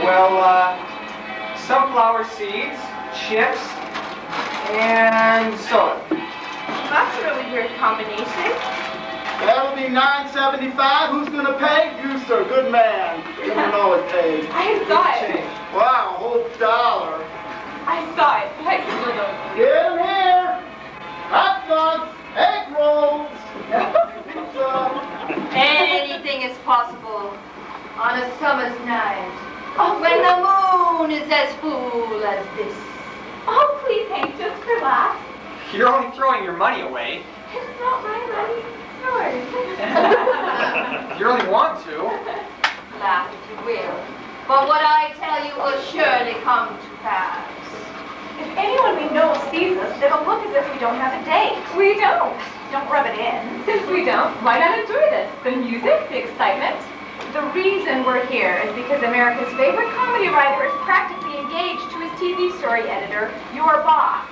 Well, sunflower seeds, chips, and soda. That's a really weird combination. That'll be $9.75. Who's gonna pay? You, sir. Good man. You don't always pay. I saw it. Wow, a whole $1. I saw it, but I still don't believe it. Get 'em here. Hot dogs, egg rolls. Anything is possible on a summer's night when the moon is as full as this. Oh, please, Hank, just relax. You're only throwing your money away. It's not my money, it's yours. You really want to. Laugh if you will, but what I tell you will surely come to pass. If anyone we know sees us, it'll look as if we don't have a date. We don't. Don't rub it in. Since we don't, why not enjoy this? The music, the excitement. The reason we're here is because America's favorite comedy writer is practically engaged to his TV story editor, your boss.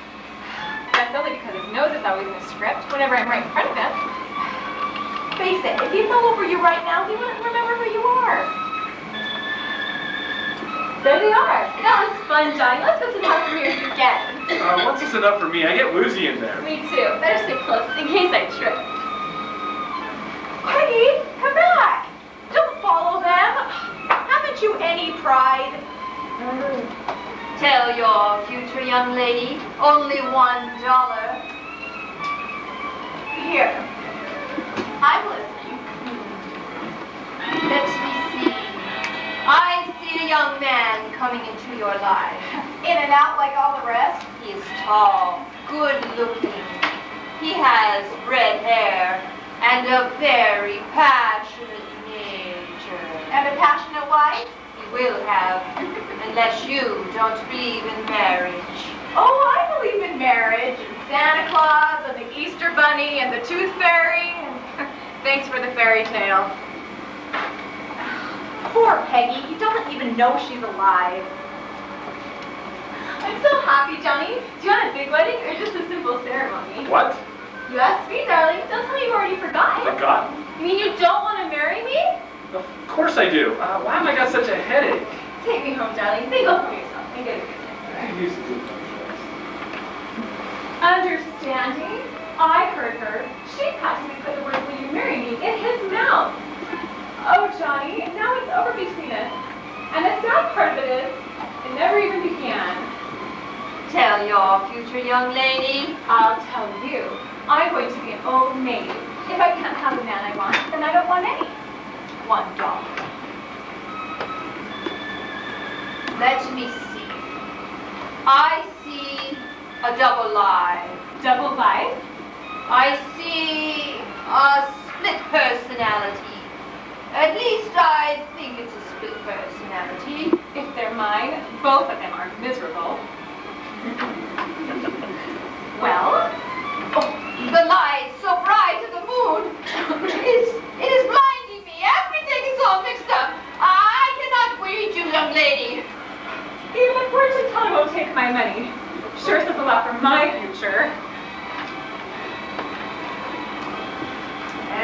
That's only because his nose is always in the script whenever I'm right in front of him. Face it, if he fell over you right now, he wouldn't remember who you are. There they are. That was fun, Johnny. Let's go to the premieres again. Once is enough for me. I get woozy in there. Me too. Better stay close in case I trip. Peggy, come back. Don't follow them. Haven't you any pride? Tell your future young lady, only $1. Here. I'm listening. Let me see. I see a young man coming into your life. In and out like all the rest? He is tall, good looking. He has red hair and a very passionate nature. And a passionate wife? He will have, unless you don't believe in marriage. Oh, I believe in marriage, and Santa Claus, and the Easter Bunny, and the Tooth Fairy. Thanks for the fairy tale. Poor Peggy, you don't even know she's alive. I'm so happy, Johnny. Do you want a big wedding or just a simple ceremony? What? You asked me, darling. Don't tell me you already forgot. Forgotten? You mean you don't want to marry me? Of course I do. Why have I got such a headache? Take me home, darling. Think up for yourself and get a good night's rest. I used to do Understanding? I heard her. She practically put the word "will you marry me" in his mouth. Oh, Johnny, now it's over between us. And the sad part of it is, it never even began. Tell your future young lady. I'll tell you. I'm going to be an old maid. If I can't have the man I want, then I don't want any. $1. Let me see. I see a double life. Double life? I see a split personality. At least I think it's a split personality. If they're mine, both of them are miserable. Well? Oh, the light so bright in the moon. It is blinding me. Everything is all mixed up. I cannot read you, young lady. Even a fortune teller won't take my money. Sure says a lot for my future.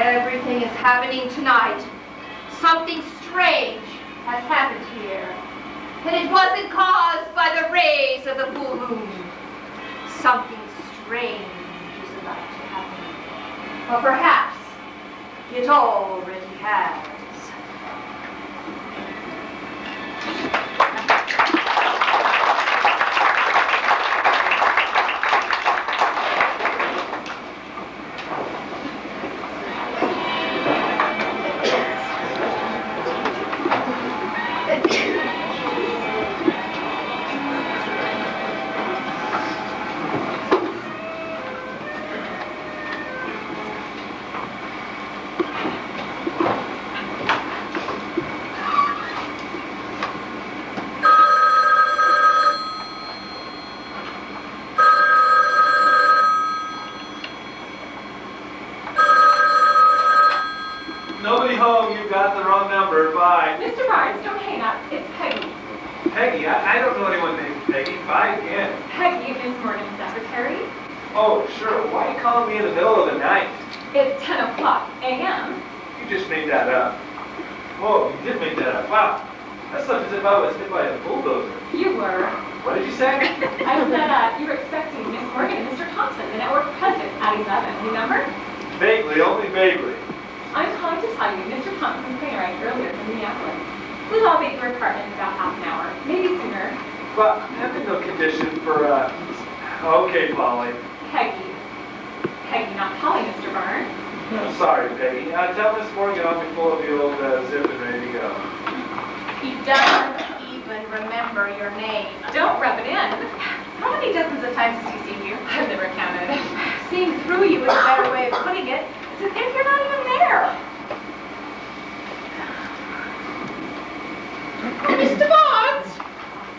Everything is happening tonight. Something strange has happened here. And it wasn't caused by the rays of the full moon. Something strange is about to happen. Or perhaps it already has. Nobody home. You got the wrong number. Bye. Mr. Barnes, don't hang up. It's Peggy. Peggy? I don't know anyone named Peggy. Bye again. Peggy, Miss Morgan's secretary. Oh, sure. Why are you calling me in the middle of the night? It's 10 o'clock a.m. You just made that up. Whoa, you did make that up. Wow. That looked as if I was hit by a bulldozer. You were. What did you say? I said you were expecting Miss Morgan and Mr. Thompson, the network president, at 11, remember? Vaguely, only vaguely. I'm calling to tell you Mr. Thompson plane arrived earlier from Minneapolis. We'll all be at your apartment in about half an hour, maybe sooner. But I'm having no condition for, okay, Polly. Peggy. Peggy, not Polly, Mr. Burns. I'm sorry, Peggy. Tell Miss Morgan I'll be full of the old zip and ready to go. He doesn't even remember your name. Don't rub it in. How many dozens of times has he seen you? I've never counted. Seeing through you is a better way of putting it. It's as if you're not even there. Mr. Barnes,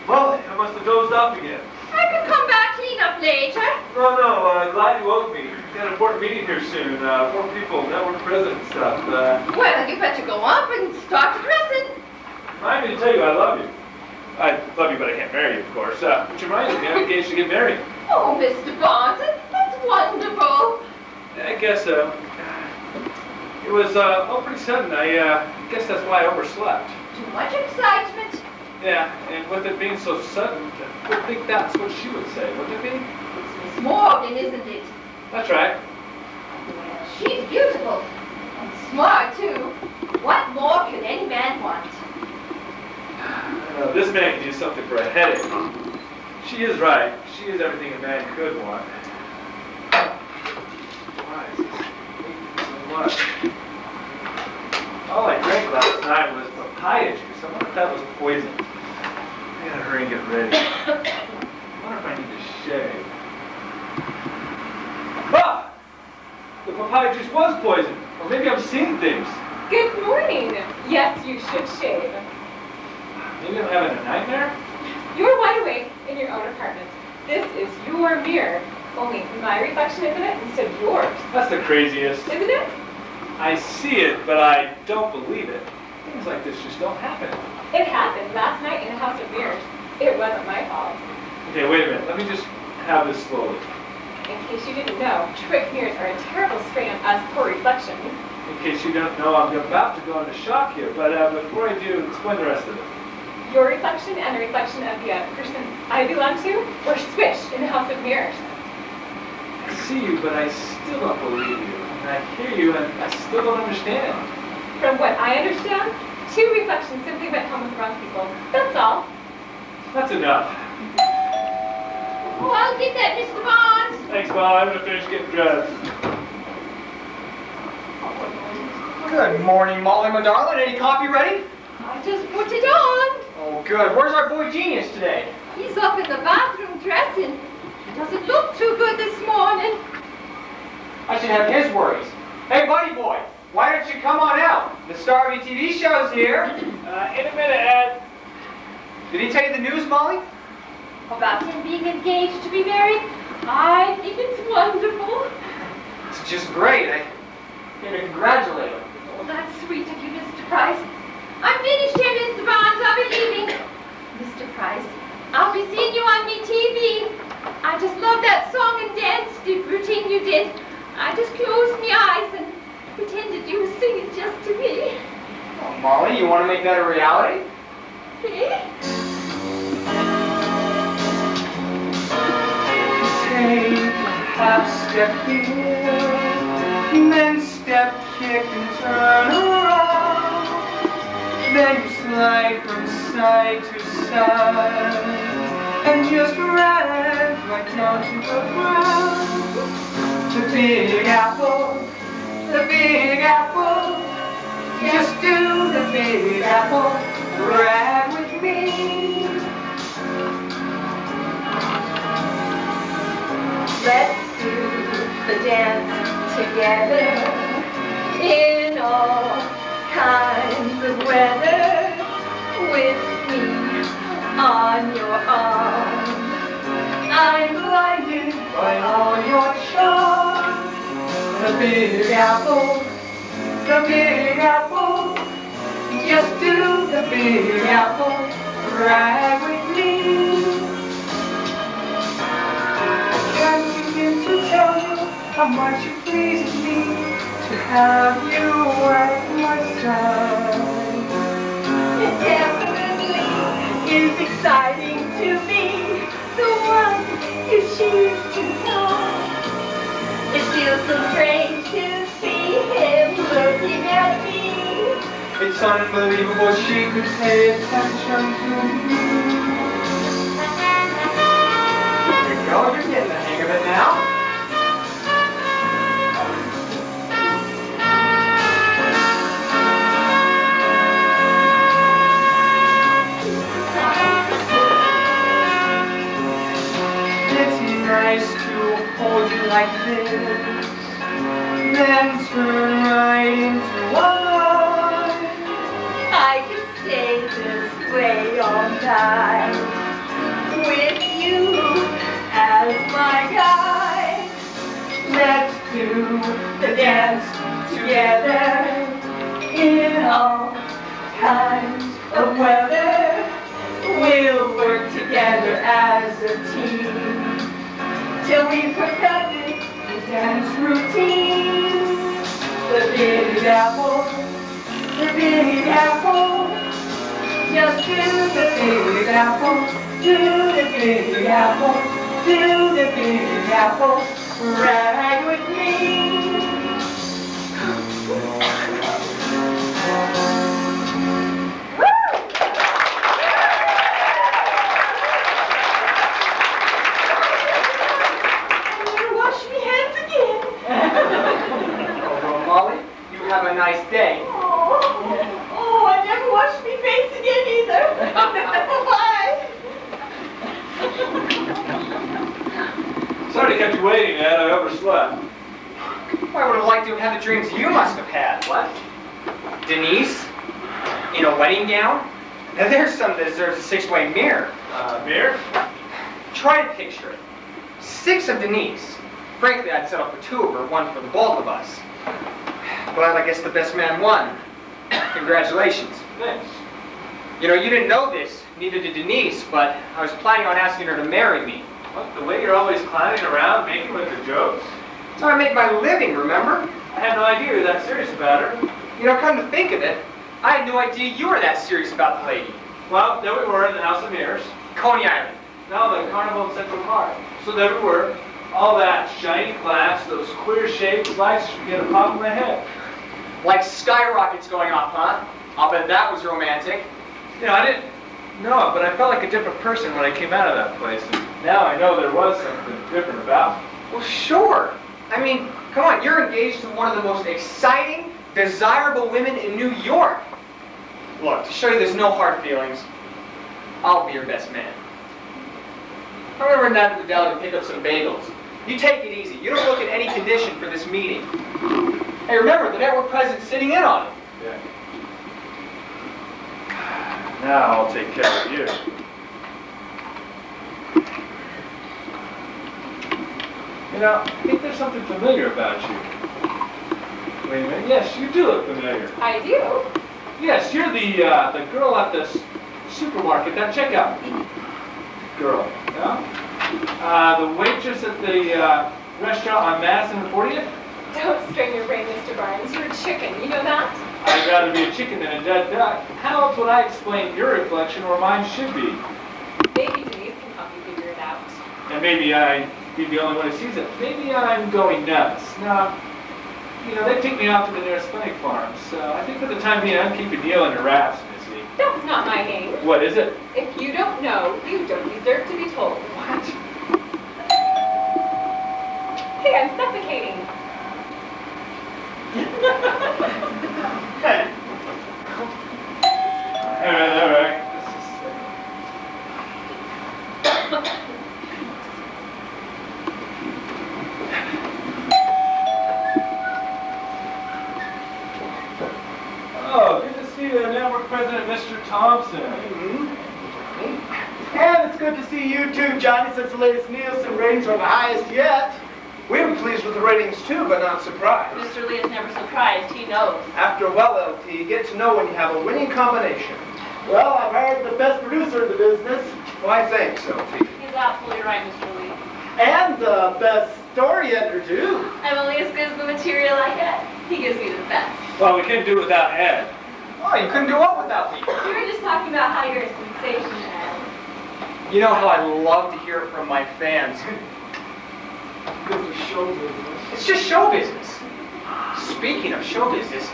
Well, I must have dozed off again. I can come back clean up later. No, glad you woke me. We got an important meeting here soon. 4 people, network president stuff. Well, you better go up and start dressing. Remind me to tell you I love you. I love you, but I can't marry you, of course. Which reminds me, I'm engaged to get married. Oh, Mr. Barnes, that's wonderful. I guess, it was, pretty sudden. I guess that's why I overslept. Too much excitement. Yeah, and with it being so sudden, I would think that's what she would say, wouldn't it be? It's Miss Morgan, isn't it? That's right. Well, she's beautiful. And smart, too. What more could any man want? This man can use something for a headache. She is right. She is everything a man could want. Why is this so much? All I drank last night was papaya juice. I wonder if that was poison. I gotta hurry and get ready. I wonder if I need to shave. Ah! The papaya juice was poison. Or maybe I'm seeing things. Good morning. Yes, you should shave. Maybe I'm having a nightmare? You're wide awake in your own apartment. This is your mirror. Only my reflection is in it instead of yours. That's the craziest. Isn't it? I see it, but I don't believe it. Things like this just don't happen. It happened last night in the House of Mirrors. It wasn't my fault. Okay, wait a minute. Let me just have this slowly. In case you didn't know, trick mirrors are a terrible strain on us poor reflections. In case you don't know, I'm about to go into shock here, but before I do, explain the rest of it. Your reflection and the reflection of the person I belong to were squished in the House of Mirrors. I see you, but I still don't believe you. And I hear you, and I still don't understand. From what I understand, 2 reflections simply went home with the wrong people. That's all. That's enough. Oh, I'll get that, Mr. Barnes. Thanks, Molly. I'm gonna finish getting dressed. Good morning, Molly, my darling. Any coffee ready? I just put it on. Oh, good. Where's our boy genius today? He's up in the bathroom dressing. He doesn't look too good this morning. I should have his worries. Hey, buddy boy, why don't you come on out? The star of your TV show's here. In a minute, Ed. Did he tell you the news, Molly? About him being engaged to be married? I think it's wonderful. It's just great. I'm here to congratulate him. Oh, that's sweet of you, Mr. Price. I'm finished here, Mr. Barnes. I'll be leaving. Mr. Price, I'll be seeing you on me TV. I just love that song and dance routine you did. I just closed my eyes and pretended you were singing just to me. Oh, Molly, you want to make that a reality? Eh? Take a half step here, then step, kick, and turn around. Then you slide from side to side, and just ride right down to the ground. The Big Apple, the Big Apple, just do the Big Apple, ride with me. Let's do the dance together in all kinds of weather. With me on your arm, I'm blinded By all your charms, the Big Apple, the Big Apple, just do the Big Apple, ride with me. Can't begin to tell you how much it pleases me to have you at my side. It definitely choose to come. It feels so strange to see him looking at me. It's unbelievable she could pay attention to me. There you go, you're getting the hang of it now. It's nice to hold you like this, then turn right into one. I could stay this way all night, with you as my guide. Let's do the dance together in all kinds of weather. We'll work together as a team till we perfected the dance routine. The big apple, the big apple. Just do the big apple, do the big apple, do the big apple, right with me. Molly, you have a nice day. Oh, I never washed my face again either. Why? Sorry to keep you waiting, Ed. I overslept. I would have liked to have had the dreams you must have had. What? Denise? In a wedding gown? Now there's some that deserves a six-way mirror. Mirror? Try to picture it. 6 of Denise. Frankly, I'd settle for 2 of her, 1 for the both of us. But I guess the best man won. Congratulations. Thanks. You know, you didn't know this, neither did Denise, but I was planning on asking her to marry me. What, the way you're always clowning around, making with the jokes? That's how I make my living, remember? I had no idea you were that serious about her. You know, come to think of it, I had no idea you were that serious about the lady. Well, there we were in the House of Mirrors. Coney Island. Now the Carnival in Central Park. So there we were. All that shiny glass, those queer shaped lights should get a pop in my head. Like skyrockets going off, huh? I'll bet that was romantic. You know, I didn't know it, but I felt like a different person when I came out of that place. And now I know there was something different about me. Well, sure. I mean, come on, you're engaged to one of the most exciting, desirable women in New York. Look, to show you there's no hard feelings, I'll be your best man. I'm gonna run down to the deli to pick up some bagels. You take it easy. You don't look in any condition for this meeting. Hey, remember, the network president's sitting in on it. Yeah. Now I'll take care of you. You know, I think there's something familiar about you. Wait a minute. Yes, you do look familiar. I do. Yes, you're the girl at the supermarket, that checkout girl. Yeah? The waitress at the restaurant on Madison and 40th? Don't strain your brain, Mr. Barnes. You're a chicken. You know that? I'd rather be a chicken than a dead duck. How else would I explain your reflection where mine should be? Maybe Denise can help you figure it out. And maybe I'd be the only one who sees it. Maybe I'm going nuts. No, you know, they take me off to the nearest clinic farm, so I think for the time being I'm keeping Neil under wraps, Missy. That's not my name. What is it? If you don't know, you don't deserve to be told. What? Hey, I'm suffocating. All right. Oh, good to see the network president, Mr. Thompson. And it's good to see you too, Johnny, since the latest Nielsen ratings are the highest yet. We were pleased with the ratings too, but not surprised. Mr. Lee is never surprised. He knows. After a while, LT, you get to know when you have a winning combination. Well, I've hired the best producer in the business. Why, thanks, LT. He's absolutely right, Mr. Lee. And the best story editor, too. I'm only as good as the material I get. He gives me the best. Well, we couldn't do it without Ed. Oh, you couldn't go up without me. We were just talking about how you're a sensation, Ed. You know how I love to hear it from my fans. Good for show business. It's just show business. Speaking of show business,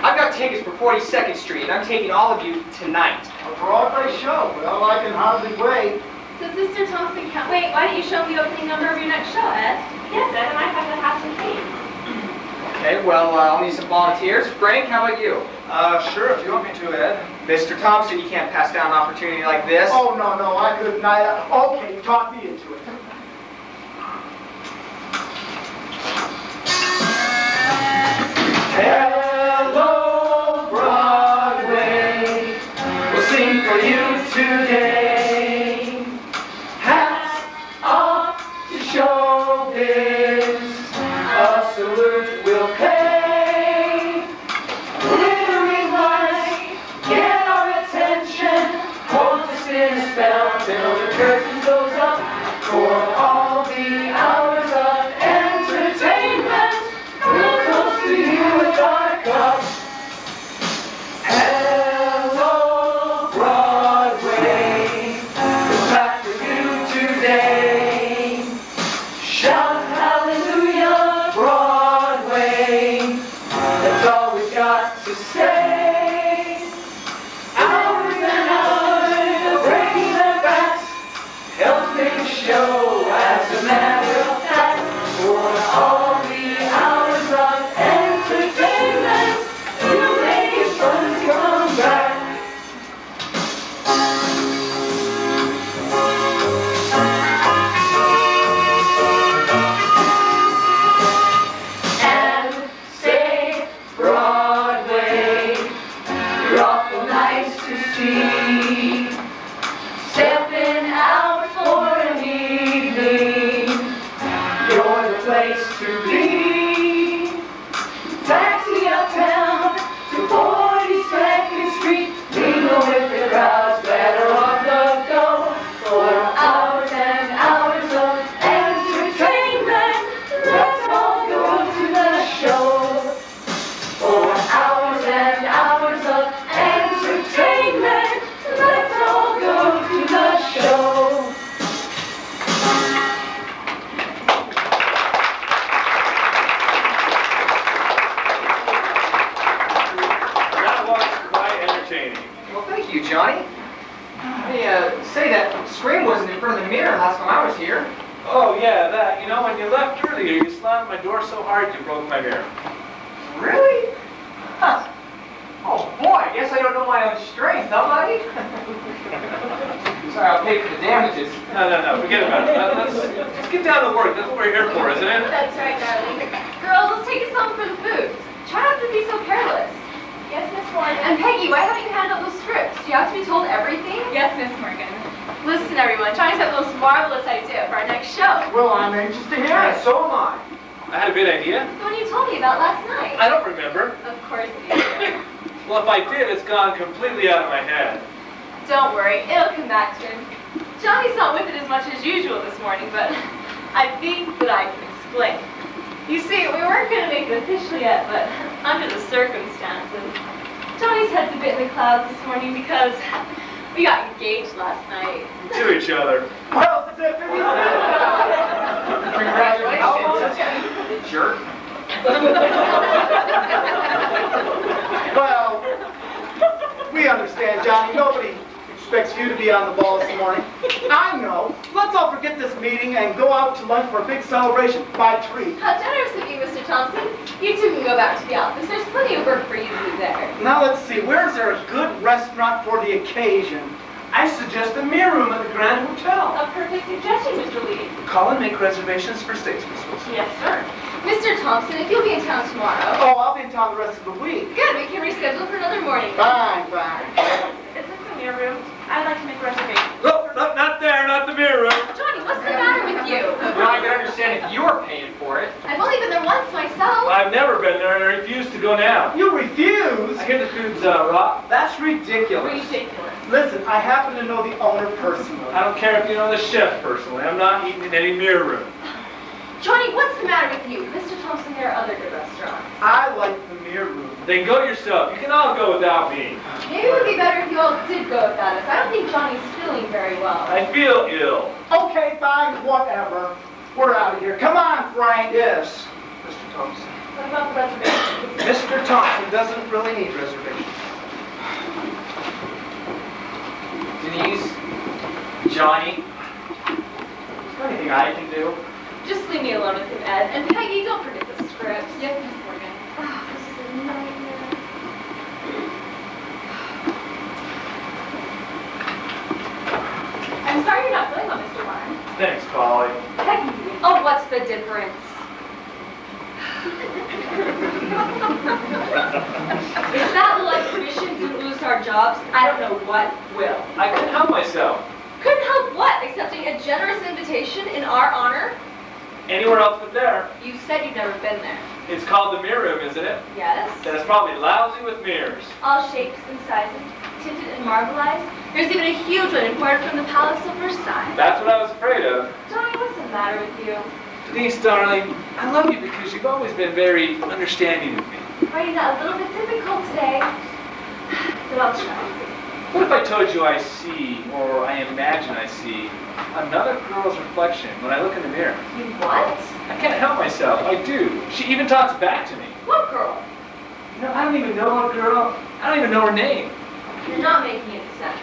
I've got tickets for 42nd Street, and I'm taking all of you tonight. A Broadway show. Well, I can hardly wait. Does Mr. Thompson count? Wait, why don't you show me the opening number of your next show, Ed? Yes, Ed, and I have to have some tea. Okay, well, I'll need some volunteers. Frank, how about you? Sure, if you want me to, Ed. Mr. Thompson, you can't pass down an opportunity like this. Oh, no, I couldn't. Okay, talk me into it. Hello, Broadway, we'll sing for you today. Hats off to showbiz, a salute will pay. Glittering lights get our attention, hold us in a spell till the curtain goes up for all the hours of entertainment. We'll toast to you with our cups. Hello, Broadway, we're back for you today. Shout hallelujah, Broadway, that's all we've got to say. Hours and hours of breaking their backs, help make the show as a matter of fact. For all the hours of entertainment, we'll make it fun to come back. And say, Broadway, you're awful nice to see. Stepping out for an evening, you're the place to be. Taxi uptown to 42nd Street, mingle with the crowds, better on the go. For hours and hours of entertainment, let's all go to the show. For hours and hours of entertainment, let's all go to the show. That was quite entertaining. Well, thank you, Johnny. Say that screen wasn't in front of the mirror last time I was here. Oh, yeah, that. You know, when you left earlier, you slammed my door so hard you broke my mirror. Really? Huh. Oh, boy, I guess I don't know my own strength, huh, buddy? Sorry, I'll pay for the damages. No, forget about it. Let's get down to work. That's what we're here for, isn't it? That's right, darling. Girls, let's take us home for the food. Try not to be so careless. Yes, Miss Morgan. And Peggy, why haven't you handed out those scripts? Do you have to be told everything? Yes, Miss Morgan. Listen, everyone, Johnny's got the most marvelous idea for our next show. Well, I'm anxious to hear Yeah, it. so am I. I had a good idea. The one you told me about last night. I don't remember. Of course you do. Well, if I did, it's gone completely out of my head. Don't worry, it'll come back to him. Johnny's not with it as much as usual this morning, but I think that I can explain. You see, we weren't going to make it official yet, but under the circumstances, Johnny's head's a bit in the clouds this morning because we got engaged last night. To each other. Well, Congratulations, jerk. Well, we understand, Johnny. Nobody expects you to be on the ball this morning. I know. Let's all forget this meeting and go out to lunch for a big celebration. My treat. How generous of you, Mr. Thompson. You two can go back to the office. There's plenty of work for you to do there. Now let's see. Where's there a good restaurant for the occasion? I suggest the Mirror Room at the Grand Hotel. A perfect suggestion, Mr. Lee. Call and make reservations for six, Miss Wilson. Yes, sir. Mr. Thompson, if you'll be in town tomorrow. Oh, I'll be in town the rest of the week. Good, we can reschedule for another morning. Fine. Is this the mirror room? I'd like to make a reservation. No, not there, not the mirror room. Johnny, what's the matter with you? Well, I can understand if you were paying for it. I've only been there once myself. I've never been there and I refuse to go now. You refuse? I hear the food's raw. That's ridiculous. Ridiculous. Listen, I happen to know the owner personally. I don't care if you know the chef personally. I'm not eating in any mirror room. Johnny, what's the matter with you? Mr. Thompson, there are other good restaurants. I like the Mirror Room. Then go yourself. You can all go without me. Maybe it would be better if you all did go without us. I don't think Johnny's feeling very well. I feel ill. Okay, fine, whatever. We're out of here. Come on, Frank. Yes, Mr. Thompson. What about the reservation? Mr. Thompson doesn't really need reservations. Denise, Johnny, is there anything I can do? Just leave me alone with him, Ed. And Peggy, don't forget the script. Yes, Miss Morgan. Oh, this is a nightmare. I'm sorry you're not feeling well, Mr. Warren. Thanks, Polly. Peggy. Oh, what's the difference? If that electrician didn't lose our jobs, I don't know what will. I couldn't help myself. Couldn't help what? Accepting a generous invitation in our honor? Anywhere else but there. You said you'd never been there. It's called the Mirror Room, isn't it? Yes. Then it's probably lousy with mirrors. All shapes and sizes, tinted and marbleized. There's even a huge one imported from the Palace of Versailles. That's what I was afraid of. Johnny, what's the matter with you? Denise, darling, I love you because you've always been very understanding of me. Finding that a little bit difficult today. But I'll try. What if I told you I see, or I imagine I see, another girl's reflection when I look in the mirror? You what? I can't help myself. I do. She even talks back to me. What girl? You know, I don't even know what girl. I don't even know her name. You're not making any sense.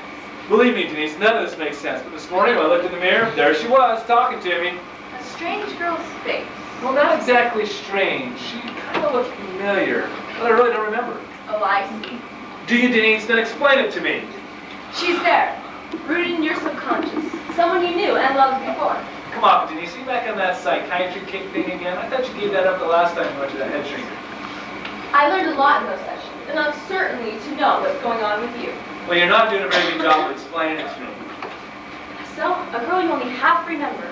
Believe me, Denise, none of this makes sense. But this morning when I looked in the mirror, there she was, talking to me. A strange girl's face. Well, not exactly strange. She kind of looked familiar, but I really don't remember. Oh, I see. Do you, Denise? Then explain it to me. She's there, rooted in your subconscious. Someone you knew and loved before. Come on, Denise, you back on that psychiatry kick thing again? I thought you gave that up the last time you went to the head shrinker. I learned a lot in those sessions, and I'm certainly to know what's going on with you. Well, you're not doing a very good job of explaining it to me. So, a girl you only half remember.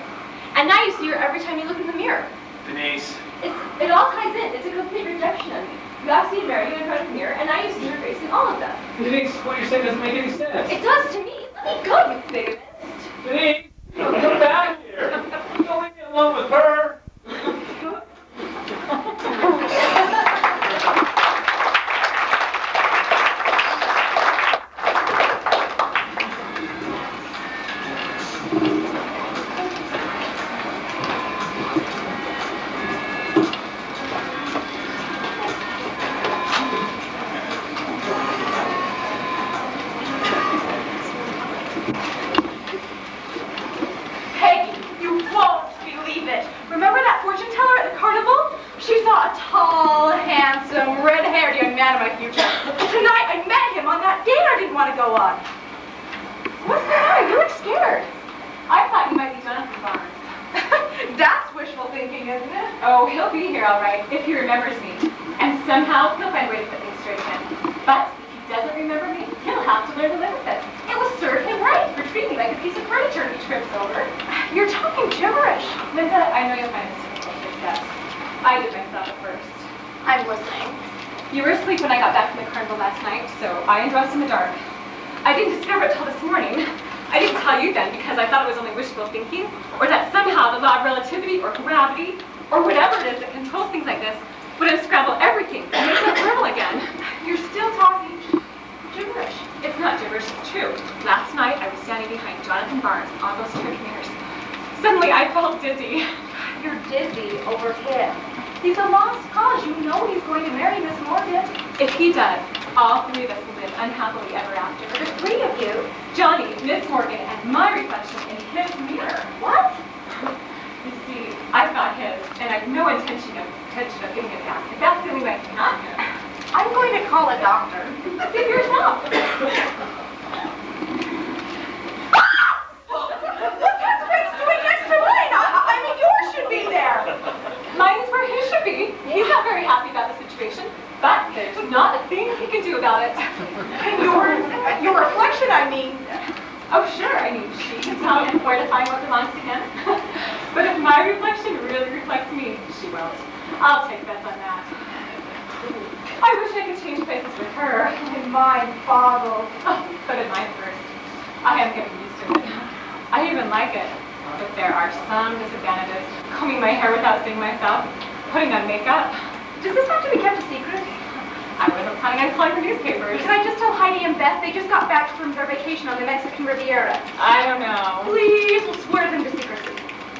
And now you see her every time you look in the mirror. Denise. It all ties in. It's a complete rejection of me. You asked me to marry you in front of the mirror, and now you see her face in all of them. Denise, what you're saying doesn't make any sense. It does to me. Let me go, you bigamist. Denise, come back here. Don't leave me alone with her.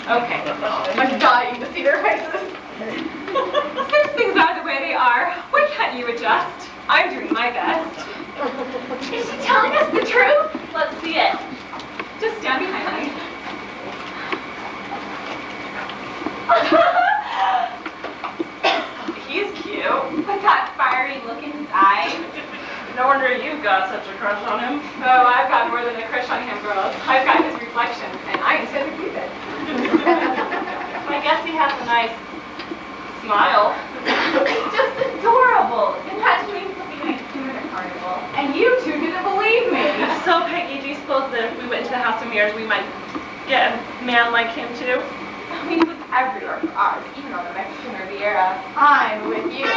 Okay, I'm dying to see their faces. Since things are the way they are, why can't you adjust? I'm doing my best. Is she telling us the truth? Let's see it. Just stand behind me. He's cute. With that fiery look in his eye. No wonder you've got such a crush on him. Oh, I've got more than a crush on him, girls. I've got his reflection, and I intend to keep it. I guess he has a nice smile. It's just adorable. Imagining something like him at a carnival. And you two didn't believe me. So, Peggy, do you suppose that if we went into the House of Mirrors, we might get a man like him, too? I mean, he was everywhere for ours, even on the Mexican Riviera. I'm with you.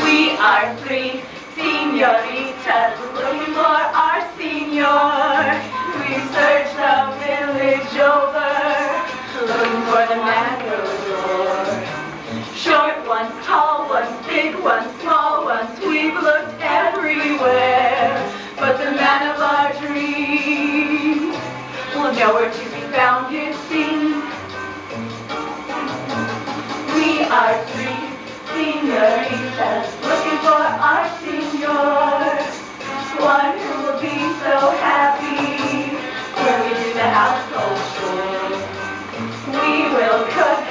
We are three senoritas looking for our senor. We've searched the village over, looking for the matador. Short ones, tall ones, big ones, small ones, we've looked everywhere. But the man of our dreams will nowhere to be found, it seems. We are three senoritas looking for our senor. One who will be so happy when we do the household chores. We will cook,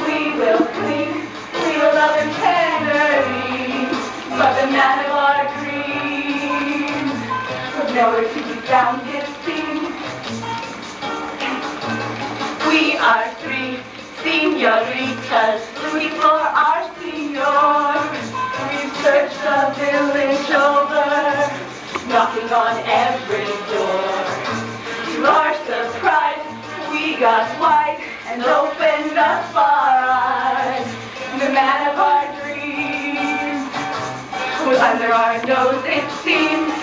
we will clean, we will love him tenderly. But the man of our dreams was nowhere to be found, it seems. We are three senoritas looking for our senor. We've searched the village over, knocking on every door. To our surprise, we got wise and opened up our eyes. The man of our dreams was under our nose, it seems.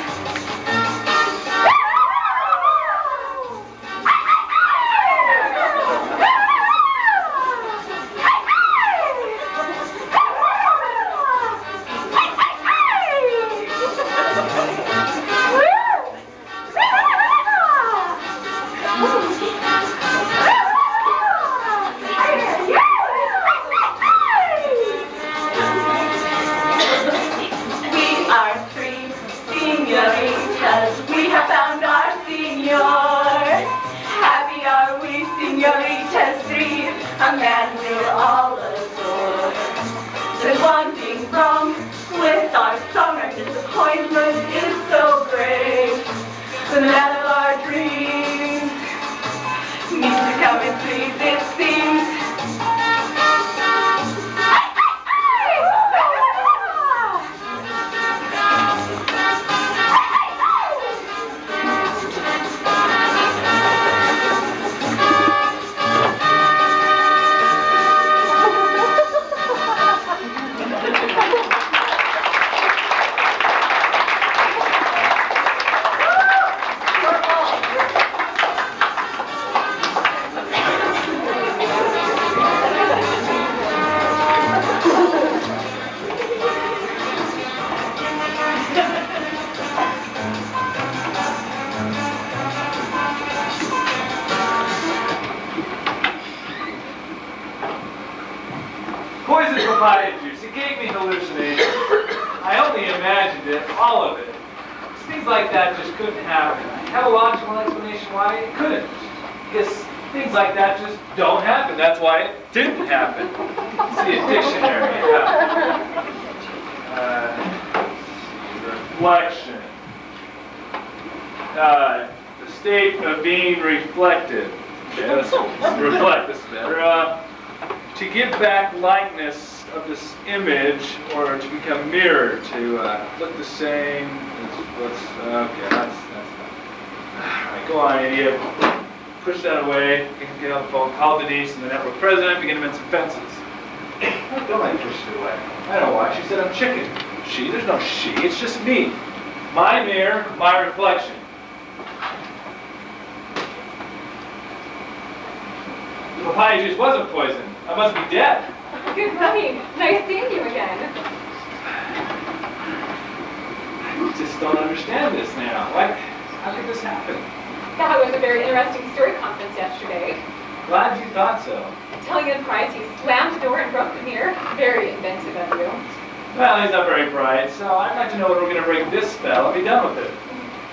A man we'll all adore. There's one thing wrong with our song. Our disappointment is so great. The man of our dreams needs to come and please, it seems. Poison papaya juice. It gave me hallucinations. I only imagined it, all of it. Things like that just couldn't happen. I have a logical explanation why it couldn't. Because things like that just don't happen. That's why it didn't happen. See a dictionary. Reflection. The state of being reflected. Okay, let's reflect this better. To give back likeness of this image, or to become mirrored, to look the same as what's, okay, that's all right, go on, idiot. Push that away, get on the phone, call Denise and the network president, begin to mend some fences. Don't let me push it away. I know why, she said I'm chicken. She, there's no she, it's just me. My mirror, my reflection. The papaya juice wasn't poison. I must be dead. Good morning. Nice seeing you again. I just don't understand this now. How could this happen? That was a very interesting story conference yesterday. Glad you thought so. Telling Price he slammed the door and broke the mirror. Very inventive of you. Well, he's not very bright, so I'd like to know when we're going to break this spell and be done with it.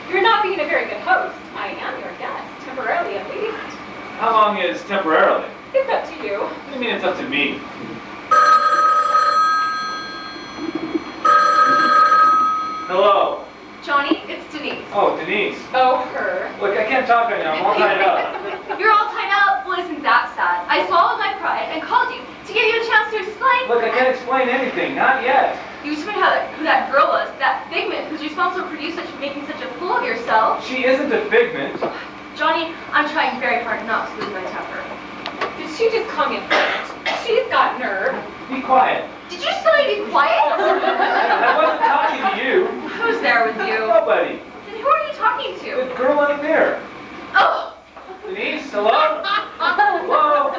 You're not being a very good host. I am your guest, temporarily at least. How long is temporarily? It's up to you. What do you mean it's up to me? Hello? Johnny, it's Denise. Oh, Denise. Oh, her. Look, I can't talk right now. I'm all tied up. You're all tied up? Well, isn't that sad? I swallowed my pride and called you to give you a chance to explain. Look, I can't explain anything. Not yet. You told me who that girl was, that Figment, who's responsible for you making such a fool of yourself. She isn't a figment. Johnny, I'm trying very hard not to lose my temper. Did she just call me a flirt? She's got nerve. Be quiet. Did you just tell me to be quiet? I wasn't talking to you. Who's there with you? Nobody. Then who are you talking to? The girl in the mirror. Oh! Denise, hello? Hello?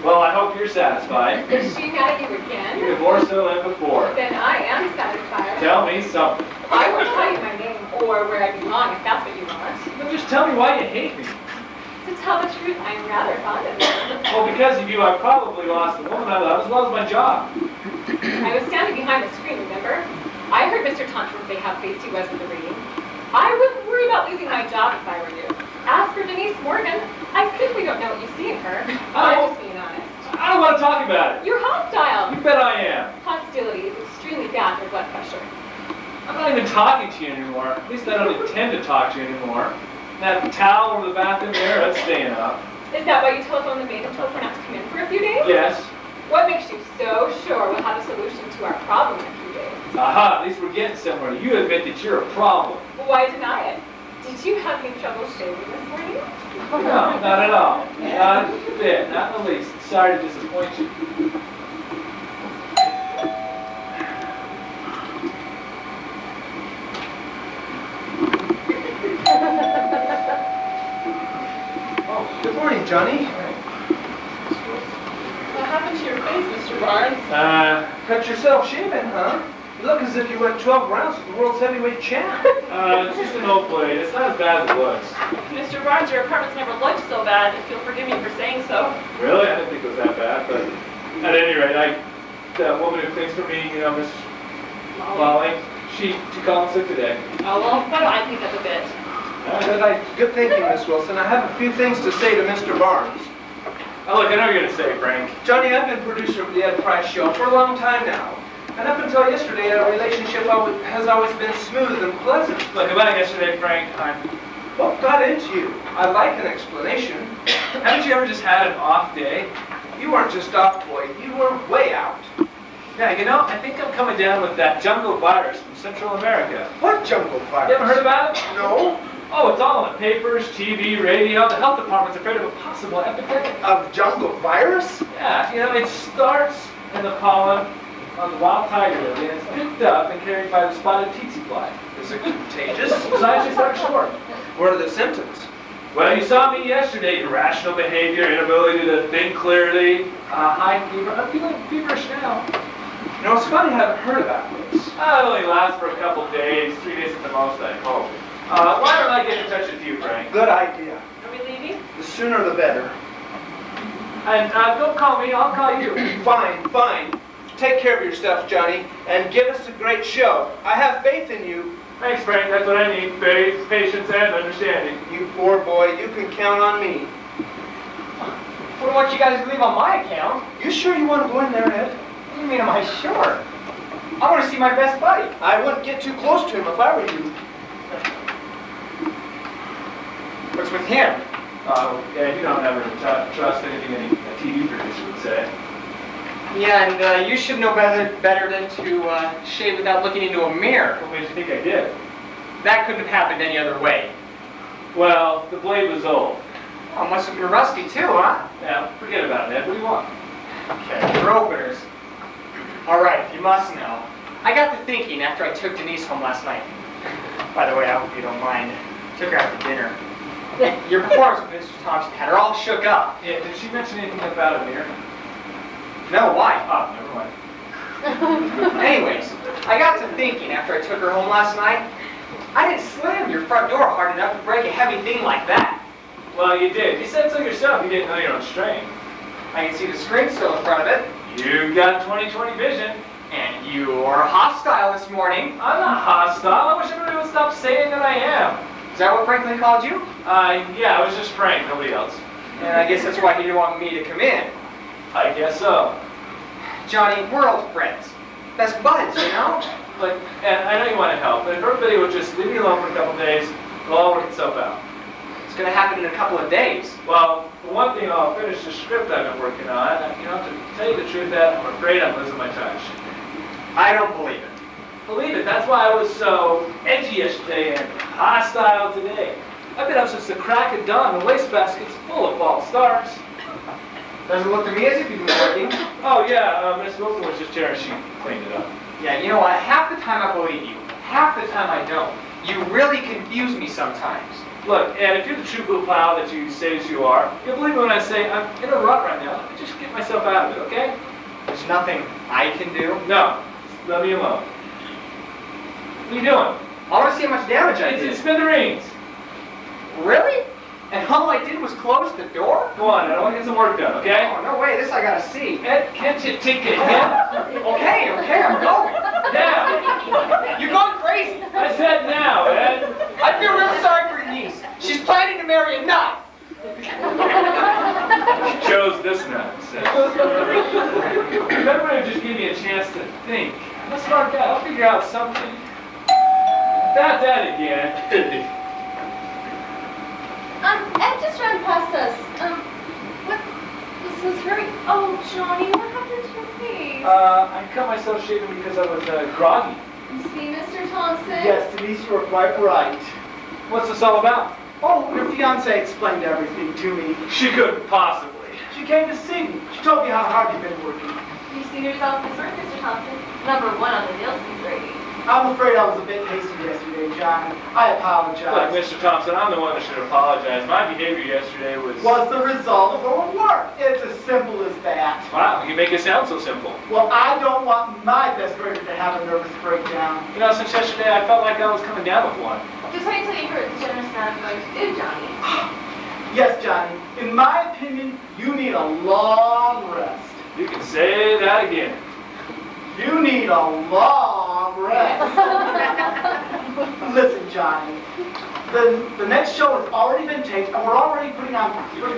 Well, I hope you're satisfied. Is she mad at you again? Even more so than before. Then I am satisfied. Tell me something. I will tell you my name or where I belong if that's what you want. Well, just tell me why you hate me. To tell the truth, I am rather fond of you. Well, because of you, I probably lost the woman I love as well as my job. I was standing behind the screen, remember? I heard Mr. Tonsworth say how pleased he was with the reading. I wouldn't worry about losing my job if I were you. As for Denise Morgan, I simply don't know what you see in her. I'm just being honest. I don't want to talk about it. You're hostile. You bet I am. Hostility is extremely bad for blood pressure. I'm not even talking to you anymore. At least I don't intend to talk to you anymore. That towel over the bathroom there, that's staying up. Is that why you telephoned the maid and told her not to come in for a few days? Yes. What makes you so sure we'll have a solution to our problem in a few days? Aha, at least we're getting somewhere. You admit that you're a problem. Why deny it? Did you have any trouble shaving this morning? No, not at all. Not a bit, not in the least. Sorry to disappoint you. Oh, good morning, Johnny. What happened to your face, Mr. Barnes? Cut yourself shaving, huh? You look as if you went 12 rounds with the world's heavyweight champ. It's just an old blade. It's not as bad as it looks. Mr. Barnes, your apartment's never looked so bad, if you'll forgive me for saying so. Really? I didn't think it was that bad, but at any rate, that woman who cleans for me, you know, Miss Molly, she called sick today. Oh, well, why don't I clean up a bit? Good thinking, Miss Wilson. I have a few things to say to Mr. Barnes. Oh, look, I know what you're going to say, Frank. Johnny, I've been producer of the Ed Price Show for a long time now. And up until yesterday, our relationship has always been smooth and pleasant. Look, about yesterday, Frank, What got into you? I'd like an explanation. haven't you ever just had an off day? You weren't just off, boy. You were way out. Yeah, you know, I think I'm coming down with that jungle virus from Central America. What jungle virus? You ever heard about it? No. Oh, it's all in the papers, TV, radio. The health department's afraid of a possible epidemic. Of jungle virus? Yeah, you know, it starts in the pollen on the wild tiger lily, and it's picked up and carried by the spotted tsetse fly. Is it contagious? Scientists aren't sure. What are the symptoms? Well, you saw me yesterday. Irrational behavior, inability to think clearly, high fever. I'm feeling feverish now. You know, it's funny I haven't heard about this. It only lasts for a couple days, 3 days at the most, I hope. Why don't I get in touch with you, Frank? Good idea. Are we leaving? The sooner the better. And don't call me, I'll call you. Fine. Take care of yourself, Johnny, and give us a great show. I have faith in you. Thanks, Frank. That's what I need. Faith, patience, and understanding. You poor boy, you can count on me. Wouldn't want you guys to leave on my account. You sure you want to go in there, Ed? What do you mean, am I sure? I want to see my best buddy. I wouldn't get too close to him if I were you. What's with him? Yeah, you don't ever trust anything a TV producer would say. Yeah, and you should know better than to shave without looking into a mirror. What made you think I did? That couldn't have happened any other way. Well, the blade was old. Oh, must have been rusty too, huh? Yeah, forget about it, Ed. What do you want? Okay, for openers. All right, you must know. I got to thinking after I took Denise home last night. By the way, I hope you don't mind. Took her out to dinner. Your performance with Mr. Thompson had her all shook up. Yeah, did she mention anything about Amir? No, why? Oh, never mind. Anyways, I got to thinking after I took her home last night, I didn't slam your front door hard enough to break a heavy thing like that. Well, you did. You said so yourself. You didn't know your own strength. I can see the screen still in front of it. You got 20/20 vision. And you are hostile this morning. I'm not hostile. I wish everybody would stop saying that I am. Is that what Franklin called you? Yeah, it was just Frank, nobody else. And I guess that's why he didn't want me to come in. I guess so. Johnny, we're old friends. Best buds, you know? Look, and I know you want to help, but if everybody would just leave me alone for a couple days, it'll all work itself out. It's going to happen in a couple of days. Well, for one thing, I'll finish the script I've been working on. You know, to tell you the truth, that I'm afraid I'm losing my touch. I don't believe it. Believe it, that's why I was so edgy yesterday and hostile today. I've been up since the crack of dawn. The wastebasket's full of false starts. Doesn't look to me as if you've been working. Oh yeah, Miss Wilson was just here and she cleaned it up. Yeah, you know what? Half the time I believe you. Half the time I don't. You really confuse me sometimes. Look, and if you're the true blue pal that you say you are, you'll believe me when I say I'm in a rut right now. Let me just get myself out of it, okay? There's nothing I can do. No, just let me alone. What are you doing? I want to see how much damage I It's in did. smithereens. Really? And all I did was close the door? Go on, I want to get some work done, okay? Oh, no way. This I gotta see. Ed, can't you take a hint? Okay, I'm going. Now! You're going crazy. I said now, Ed! I feel real sorry for your niece. She's planning to marry a nut. She chose this nonsense. If everybody would just give me a chance to think. I'm a smart guy, I'll figure out something. Not that again. Ed just ran past us. What? This is very... Oh, Johnny, what happened to your face? I cut myself shaving because I was groggy. You see, Mr. Thompson? Yes, Denise, you are quite right. What's this all about? Oh, your fiancée explained everything to me. She couldn't possibly. She came to see me. She told me how hard you've been working. You see the results of this work, Mr. Thompson? #1 on the Nielsen's rating. I'm afraid I was a bit hasty yesterday, John. I apologize. Look, Mr. Thompson, I'm the one that should apologize. My behavior yesterday was The result of our work. It's as simple as that. Wow, you make it sound so simple. Well, I don't want my best grader to have a nervous breakdown. You know, since yesterday, I felt like I was coming down with one. Just wait till you hear what the generous man is going to do, Johnny. Yes, Johnny. In my opinion, you need a long rest. You can say that again. You need a long rest. Listen, Johnny. The next show has already been taped, and we're already putting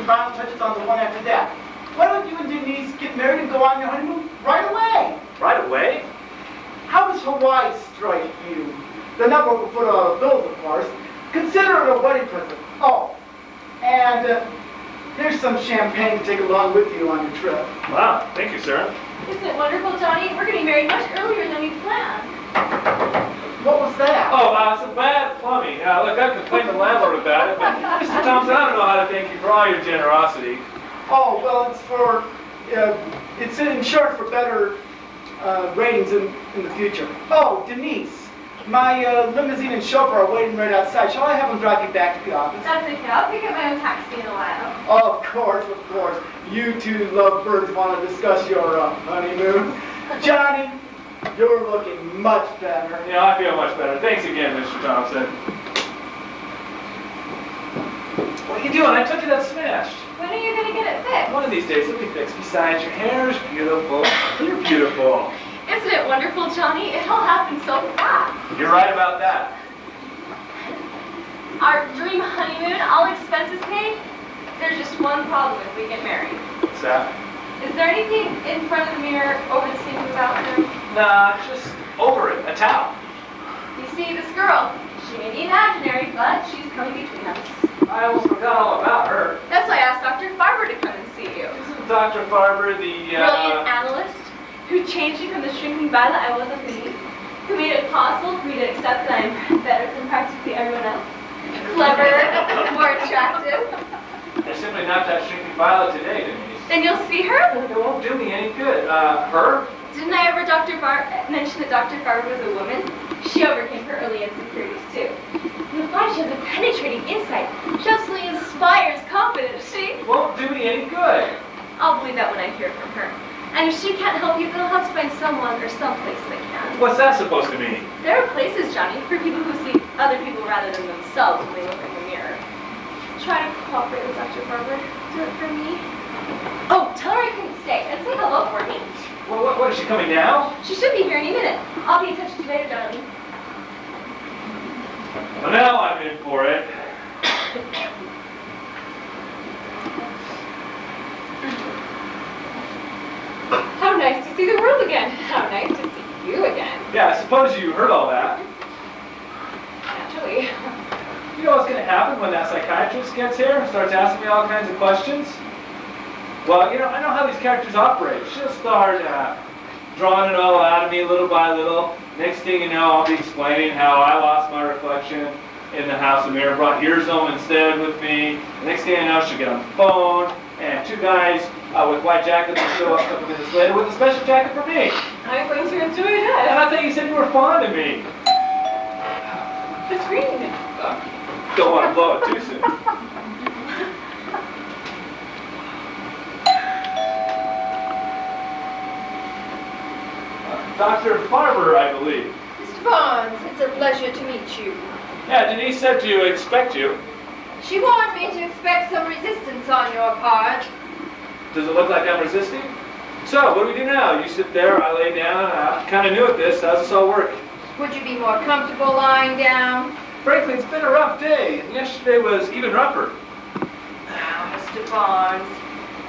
final touches on the one after that. Why don't you and Denise get married and go on your honeymoon right away? Right away? How does Hawaii strike you? The network will put bills, of course. Consider it a wedding present. Oh, and here's some champagne to take along with you on your trip. Wow, thank you, sir. Isn't it wonderful, Johnny? We're getting married much earlier than we planned. What was that? Oh, some bad plumbing. Look, I complained to the landlord about it, but Mr. Thompson, I don't know how to thank you for all your generosity. Oh, well, it's insured for better ratings in the future. Oh, Denise, my limousine and chauffeur are waiting right outside. Shall I have them drive you back to the office? That's okay. I'll pick up my own taxi in a while. Oh, of course, of course. You two lovebirds want to discuss your honeymoon. Johnny, you're looking much better. Yeah, I feel much better. Thanks again, Mr. Thompson. What are you doing? I told you that smashed. When are you going to get it fixed? One of these days, it'll be fixed. Besides, your hair is beautiful. You're beautiful. Isn't it wonderful, Johnny? It all happened so fast. You're right about that. Our dream honeymoon, all expenses paid. There's just one problem if we get married. What's that? Is there anything in front of the mirror over the sink in the bathroom? Nah, just over it. A towel. You see, this girl, she may be imaginary, but she's coming between us. I almost forgot all about her. That's why I asked Dr. Farber to come and see you. Isn't Dr. Farber the, Brilliant analyst who changed me from the shrinking violet I was beneath, who made it possible for me to accept that I'm better than practically everyone else. Clever, more attractive. They're simply not that shrinking violet today, Denise. Then you'll see her? It won't do me any good. Her? Didn't I ever mention that Dr. Farber was a woman? She overcame her early insecurities, too. You'll find she has a penetrating insight, just as me any good. I'll believe that when I hear from her. And if she can't help you, they'll have to find someone or someplace they can. What's that supposed to mean? There are places, Johnny, for people who see other people rather than themselves when they look in the mirror. Try to cooperate with Dr. Barber. Do it for me. Oh, tell her I couldn't stay and say hello for me. Well, what is she coming now? She should be here any minute. I'll be in touch with you later, darling. Well, now I'm in for it. How nice to see the world again. How nice to see you again. Yeah, I suppose you heard all that. Naturally. You know what's going to happen when that psychiatrist gets here and starts asking me all kinds of questions? Well, you know, I know how these characters operate. She'll start drawing it all out of me little by little. Next thing you know, I'll be explaining how I lost my reflection in the House of Mirror, brought yours home instead with me. The next thing I know, she'll get on the phone, and two guys with white jackets will show up a couple minutes later with a special jacket for me. I'm going to enjoy And that. I thought you said you were fond of me. The screen. Don't want to blow it too soon. Dr. Barber, I believe. Mr. Barnes, it's a pleasure to meet you. Yeah, Denise said to expect you. She warned me to expect some resistance on your part. Does it look like I'm resisting? So, what do we do now? You sit there, I lay down. I'm kind of new at this. How's this all work? Would you be more comfortable lying down? Frankly, it's been a rough day, and yesterday was even rougher. Now, Mr. Barnes,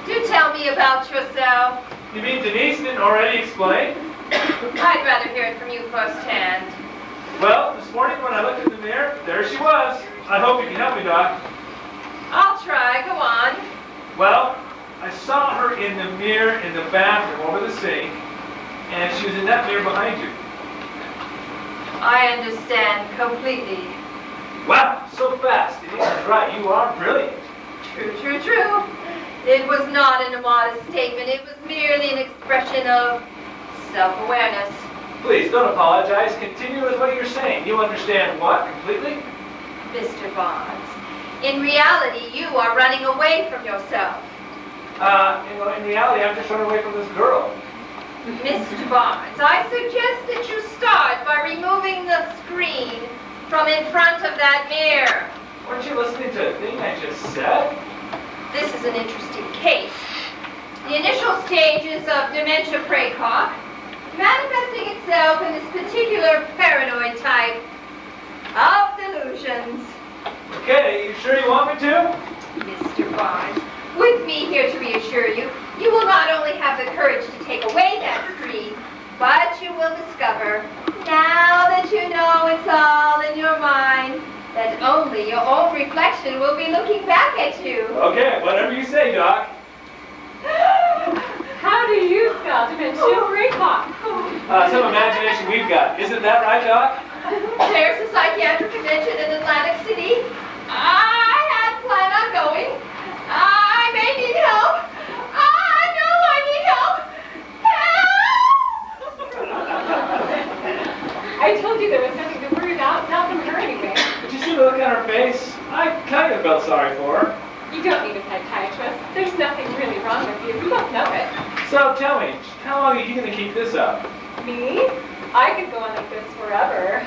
do tell me about yourself. You mean Denise didn't already explain? I'd rather hear it from you firsthand. Well, this morning when I looked in the mirror, there she was. I hope you can help me, Doc. I'll try. Go on. Well, I saw her in the mirror in the bathroom over the sink, and she was in that mirror behind you. I understand completely. Wow, so fast. Denise is right. You are brilliant. True, true, true. It was not an immodest statement. It was merely an expression of self-awareness. Please, don't apologize. Continue with what you're saying. You understand what completely? Mr. Barnes, in reality, you are running away from yourself. In reality, I'm just running away from this girl. Mr. Barnes, I suggest that you start by removing the screen from in front of that mirror. Weren't you listening to a thing I just said? This is an interesting case. The initial stages of dementia praecox, manifesting itself in this particular paranoid type of delusions. Okay, you sure you want me to? Mr. Barnes, with me here to reassure you, you will not only have the courage to take away that screen, but you will discover, now that you know it's all in your mind, that only your own reflection will be looking back at you. Okay, whatever you say, Doc. How do you spell dementia praecox? Some imagination we've got. Isn't that right, Doc? There's a psychiatric convention in Atlantic City. I had planned on going. I may need help. I know I need help. Help! I told you there was nothing to worry about, not from her anyway. Did you see the look on her face? I kind of felt sorry for her. You don't need a psychiatrist. There's nothing really wrong with you. We both know it. So tell me, how long are you going to keep this up? Me? I could go on like this forever.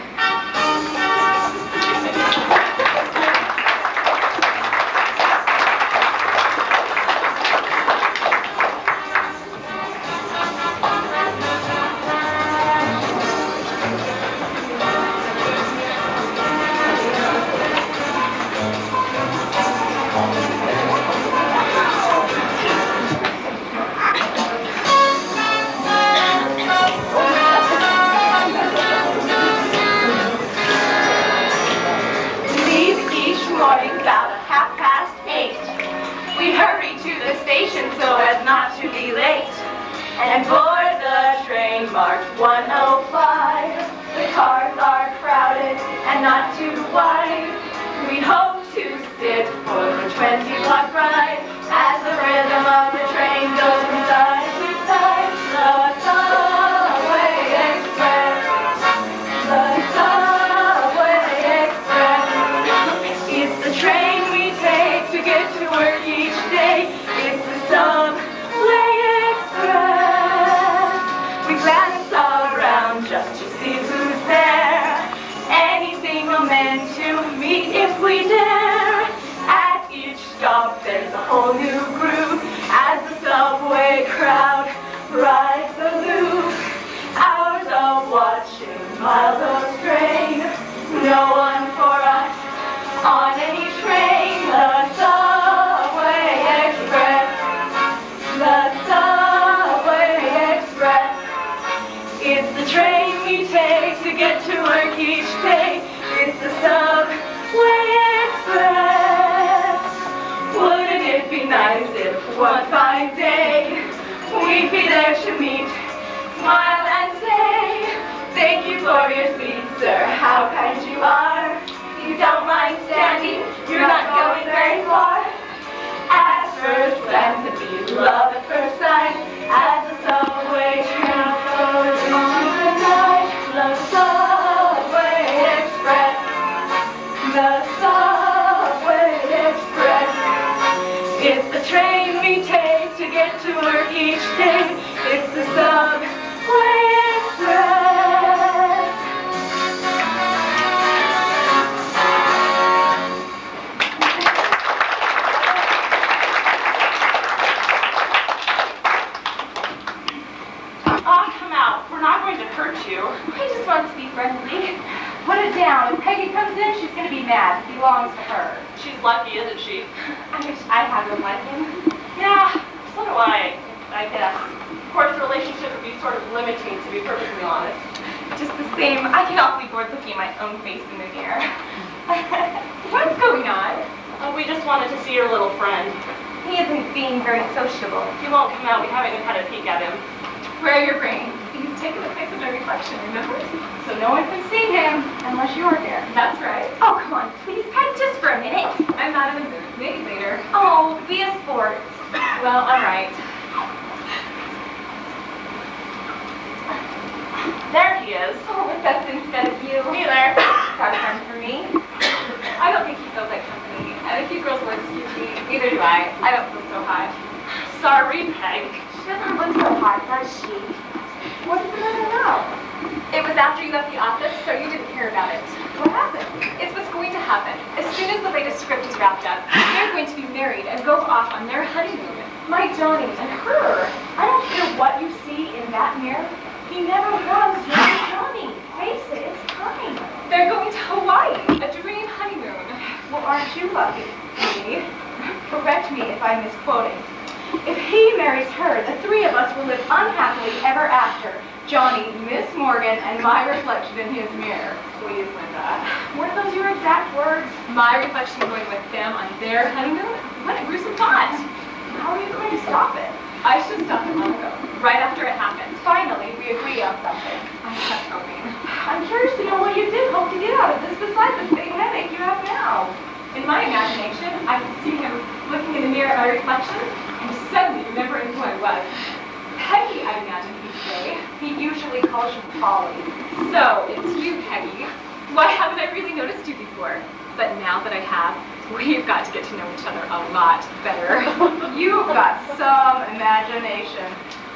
So as not to be late, and board the train marked 105. The cars are crowded and not too wide. We hope to sit for the 20-block ride as the rhythm of the train goes from side to side. The Subway Express, the Subway Express. It's the train we take to get to work each day. It's whole new groove as the subway crowd rides the loop. Hours of watching, miles of strain, no one for us on any train. The Subway Express, the Subway Express. It's the train we take to get to work each day. It's the Subway Express. Wouldn't it be nice if one fine day we'd be there to meet, smile and say, thank you for your seat, sir, how kind you are. You don't mind standing, you're not going very far. At first glance it'd be love at first sight, as the subway train goes into the night. The Subway Express, the Subway Express. It's the train we take to get to work each day. It's the Subway Express. Oh, come out. We're not going to hurt you. I just want to be friendly. Put it down. If Peggy comes in, she's going to be mad. It belongs to her. She's lucky, isn't she? I wish I had one like him. Yeah, so do I guess. Of course, the relationship would be sort of limiting, to be perfectly honest. Just the same, I get awfully bored looking at my own face in the mirror. What's going on? We just wanted to see your little friend. He isn't being very sociable. He won't come out. We haven't even had a peek at him. Where are your brains? He's taken the place of my reflection, remember? So no one can see him unless you're there. That's right. Oh, come on, please, Peg, just for a minute. I'm not in the mood. Maybe later. Oh, be a sport. Well, all right. There he is. Oh, but that's instead of you. Hey there. Got a friend for me. I don't think he feels like company. And if you girls will excuse me, neither do I. I don't feel so high. Sorry, Peg. She doesn't look so hot, does she? What is the matter now? It was after you left the office, so you didn't hear about it. What happened? It's what's going to happen. As soon as the latest script is wrapped up, they're going to be married and go off on their honeymoon. My Johnny and her. I don't care what you see in that mirror. He never was your Johnny. Face it, it's time. They're going to Hawaii, a dream honeymoon. Well, aren't you lucky? Me? Correct me if I'm misquoting. If he marries her, the three of us will live unhappily ever after. Johnny, Miss Morgan, and my reflection in his mirror. Please, Linda. Weren't those your exact words? My reflection going with them on their honeymoon? What a gruesome thought. How are you going to stop it? I should stop it long ago, right after it happened. Finally, we agree on something. I kept hoping. I'm curious to know what you did hope to get out of this besides the big headache you have now. In my imagination, I could see him looking in the mirror at my reflection and suddenly remembering who I was. Peggy, I imagine he'd say. He usually calls you Polly. So, it's you, Peggy. Why haven't I really noticed you before? But now that I have, we've got to get to know each other a lot better. You've got some imagination.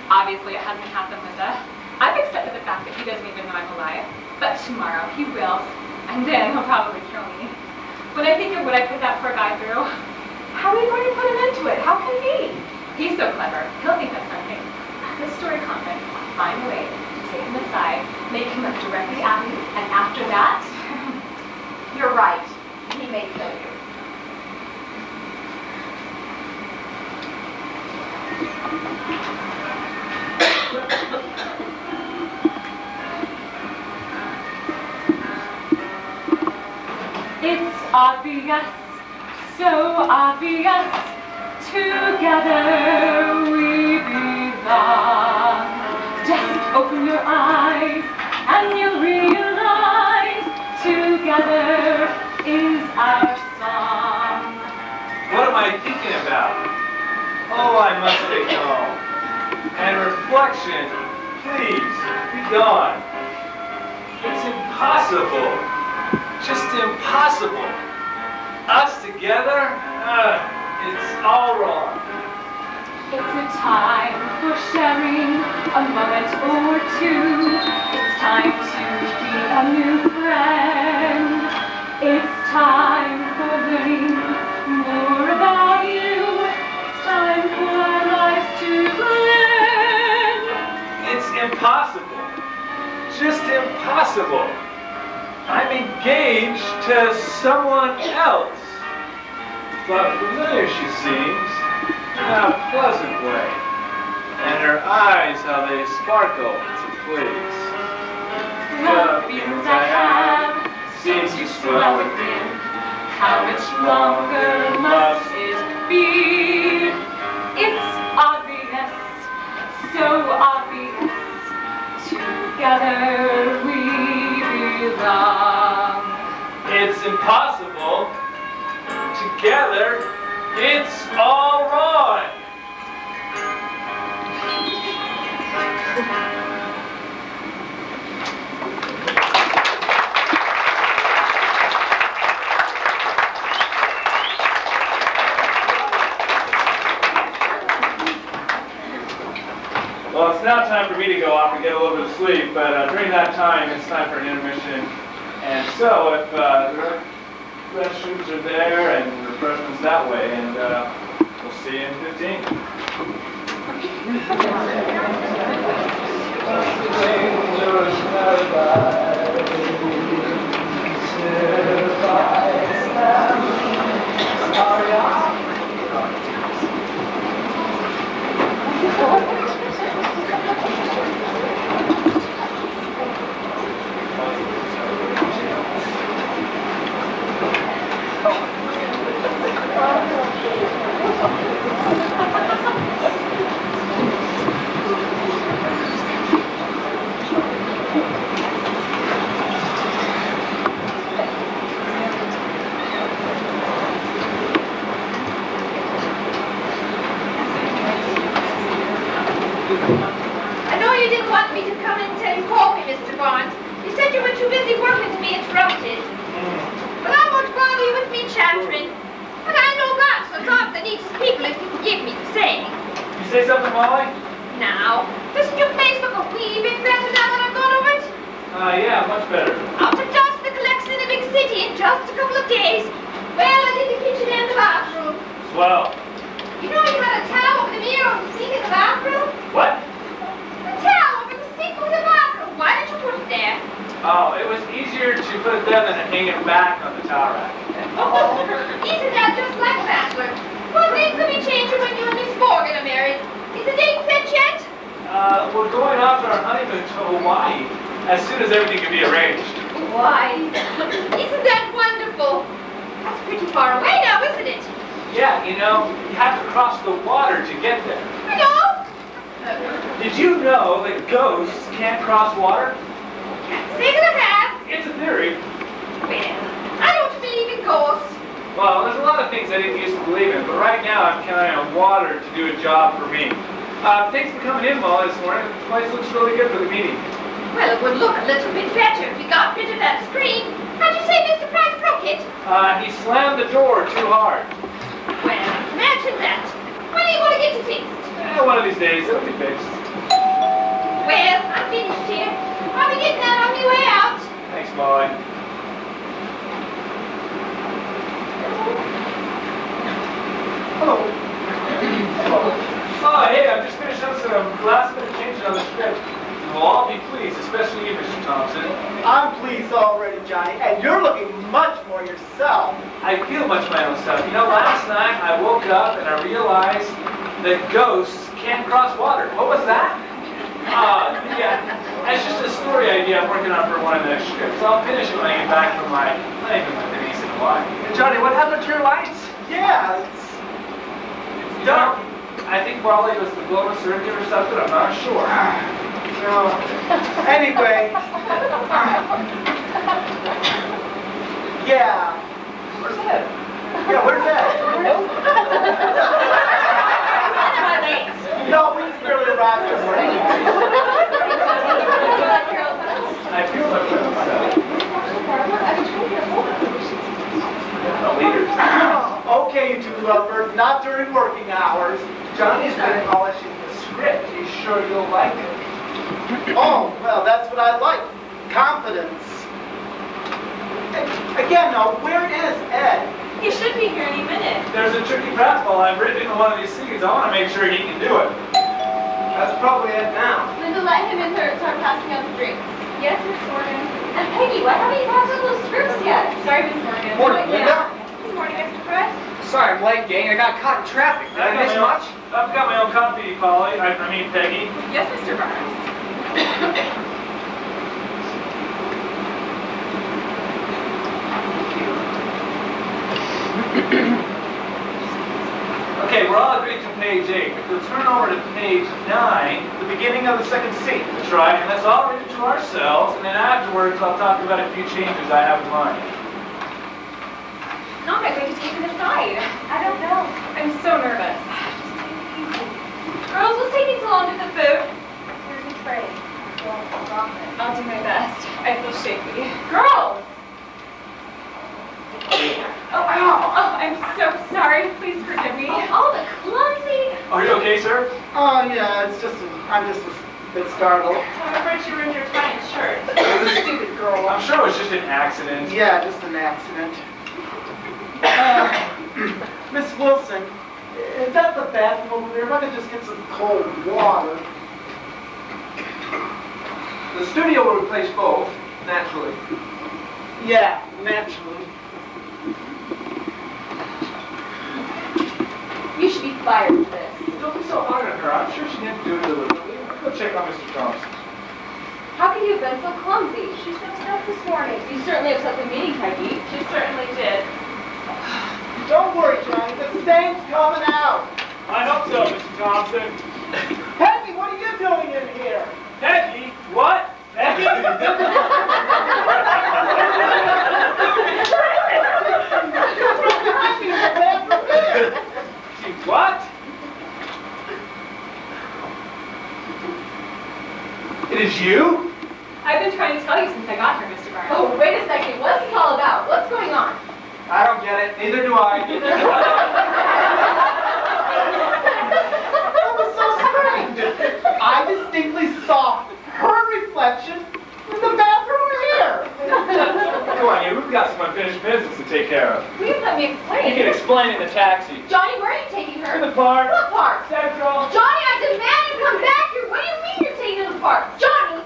Obviously, it hasn't happened, Linda. I've accepted the fact that he doesn't even know I'm alive. But tomorrow, he will. And then he'll probably kill me. When I think of what I put that poor guy through, how are you going to put him into it? How can he? He's so clever. He'll think of something. The story convent. Find a way to take him aside, make him look directly at me, and after that, you're right. He may kill you. It's obvious, so obvious, together we belong. Just open your eyes and you'll realize together is our song. What am I thinking about? Oh, I must be gone. And reflection, please, be gone. It's impossible. Just impossible. Us together? It's all wrong. It's a time for sharing a moment or two. It's time to be a new friend. It's time for learning more about you impossible. I'm engaged to someone else. But familiar she seems, in a pleasant way. And her eyes, how they sparkle to please. The feelings I have seems to swell within. How much longer must it be? It's obvious, so obvious. Together we belong. It's impossible. Together, it's all wrong. Well, it's now time for me to go off and get a little bit of sleep, but during that time, it's time for an intermission. And so, if the restrooms are there and refreshments that way, and we'll see you in 15. I know you didn't want me to come in until you called me, Mr. Bond. You said you were too busy working to be interrupted. But I won't bother you with me chattering. But I know lots of thoughts that needs people, if you forgive me for saying. You say something, Molly? Now, doesn't your face look a wee bit better now that I've gone over it? Yeah, much better. Out of dust the collection in a big city in just a couple of days. Well, I did the kitchen and the bathroom. Swell. You know you had a towel over the mirror on the sink in the bathroom? What? The towel over the sink of the bathroom. Why did you put it there? Oh, it was easier to put it there than to hang it back on the towel rack. Oh, isn't that just like Bachelor? What things will be changing when you and Miss Morgan are married? Is the date set yet? We're going off on our honeymoon to Hawaii as soon as everything can be arranged. Why, isn't that wonderful? That's pretty far away now, isn't it? Yeah, you know, you have to cross the water to get there. I know. Did you know that ghosts can't cross water? Can't say that I have. It's a theory. Well, I don't believe in ghosts. Well, there's a lot of things I didn't used to believe in, but right now I'm counting on water to do a job for me. Thanks for coming in, Molly, this morning. The place looks really good for the meeting. Well, it would look a little bit better if we got rid of that screen. How'd you say Mr. Price broke it? He slammed the door too hard. Well, imagine that. When are you going to get it fixed? One of these days, it'll be fixed. Well, I'm finished here. I'll be getting that on my way out. Thanks, Molly. Hello. Oh, hey, I've just finished up some last-minute changes on the script. We'll all be pleased, especially you, Mr. Thompson. I'm pleased already, Johnny, and you're looking much more yourself. I feel much my own stuff. You know, last night I woke up and I realized that ghosts can't cross water. What was that? Yeah, that's just a story idea I'm working on for one of the next scripts. I'll finish it when I get back from my honeymoon with Denise in Hawaii. Hey, Johnny, what happened to your lights? Yeah, it's Done. I think probably it was the blow circuit or something. I'm not sure. no. Anyway. Yeah. Where's that? Yeah, where's that? No, we just barely arrived this morning. I feel much better myself. The leaders. Okay, you two lovebirds, not during working hours. Johnny's been polishing the script. He's sure you'll like it. Oh, well, that's what I like. Confidence. Again, though, where is Ed? He should be here any minute. There's a tricky pratfall I've written into one of these scenes. I want to make sure he can do it. That's probably Ed now. Linda, let him in there and start passing out the drinks. Yes, Miss Morgan. And Peggy, why haven't you passed out those scripts yet? Sorry, Miss Morgan. Morning, Linda. Good morning, Mr. Press. Sorry I'm late, gang. I got caught in traffic. Did I miss much? I've got my own copy, Polly. I mean, Peggy. Yes, Mr. Burns. Okay, we're all agreed to page 8. If you'll turn over to page 9, the beginning of the second scene. That's right, and let's all read it to ourselves, and then afterwards I'll talk about a few changes I have in mind. How am I going to take it aside? I don't know. I'm so nervous. Girls, what's taking so long to cook food? Here's a tray. I'll do my best. I feel shaky. Girls! Oh, I'm so sorry. Please forgive me. Oh, the clumsy. Are you okay, sir? Oh, yeah, I'm just a bit startled. I'm afraid you ruined your tie and shirt. Stupid girl. I'm sure it was just an accident. Yeah, just an accident. Miss Wilson, is that the bathroom over there? If I could just get some cold water. The studio will replace both, naturally. Yeah, naturally. You should be fired for this. Don't be so hard on her. I'm sure she didn't do it deliberately. Go check on Mr. Thompson. How could you have been so clumsy? She's upset this morning. You certainly upset the meeting, Peggy. She certainly did. Don't worry, Johnny. The stain's coming out. I hope so, Mr. Thompson. Peggy, what are you doing in here? Peggy? What? Peggy? What? It is you? I've been trying to tell you since I got here, Mr. Barnes. Oh, wait a second. What's this all about? What's going on? I don't get it. Neither do I. That was so strange. I distinctly saw her reflection in the bathroom here. Come on, you. We've got some unfinished business to take care of. Please let me explain. You can explain in the taxi. Johnny, where are you taking her? To the park. What park? Central. Johnny, I demand you come back here. What do you mean you're taking her to the park? Johnny!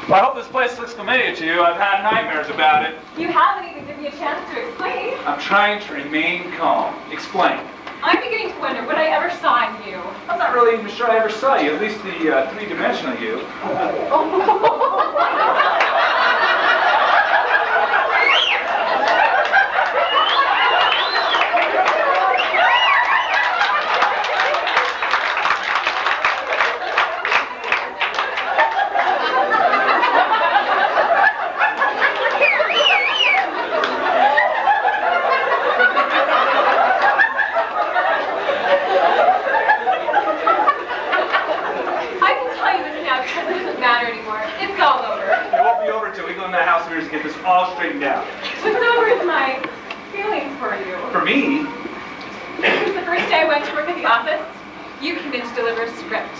Well, I hope this place looks familiar to you. I've had nightmares about it. You haven't even given me a chance to explain. I'm trying to remain calm. Explain. I'm beginning to wonder what I ever saw in you. I'm not really even sure I ever saw you, at least the three-dimensional you. To get this all straightened out. What's over is my feelings for you. For me? Since the first day I went to work at the office, you came in to deliver a script.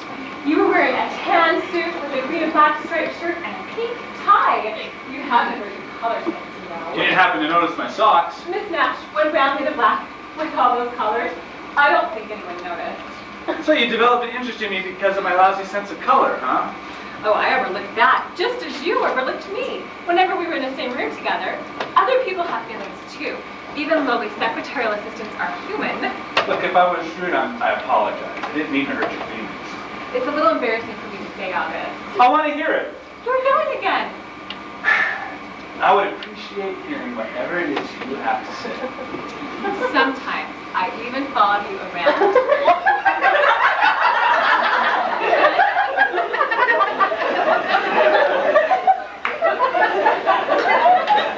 You were wearing a tan suit with a green and black striped shirt and a pink tie. You haven't heard your colors yet, you know. You didn't happen to notice my socks. Mismatched, one brown and a black, with all those colors. I don't think anyone noticed. So you developed an interest in me because of my lousy sense of color, huh? Oh, I overlooked that, just as you overlooked me. Whenever we were in the same room together, other people have feelings too. Even lowly secretarial assistants are human. Look, if I was rude, I apologize. I didn't mean to hurt your feelings. It's a little embarrassing for me to say all this. I want to hear it. You're going again. I would appreciate hearing whatever it is you have to say. Sometimes I even follow you around.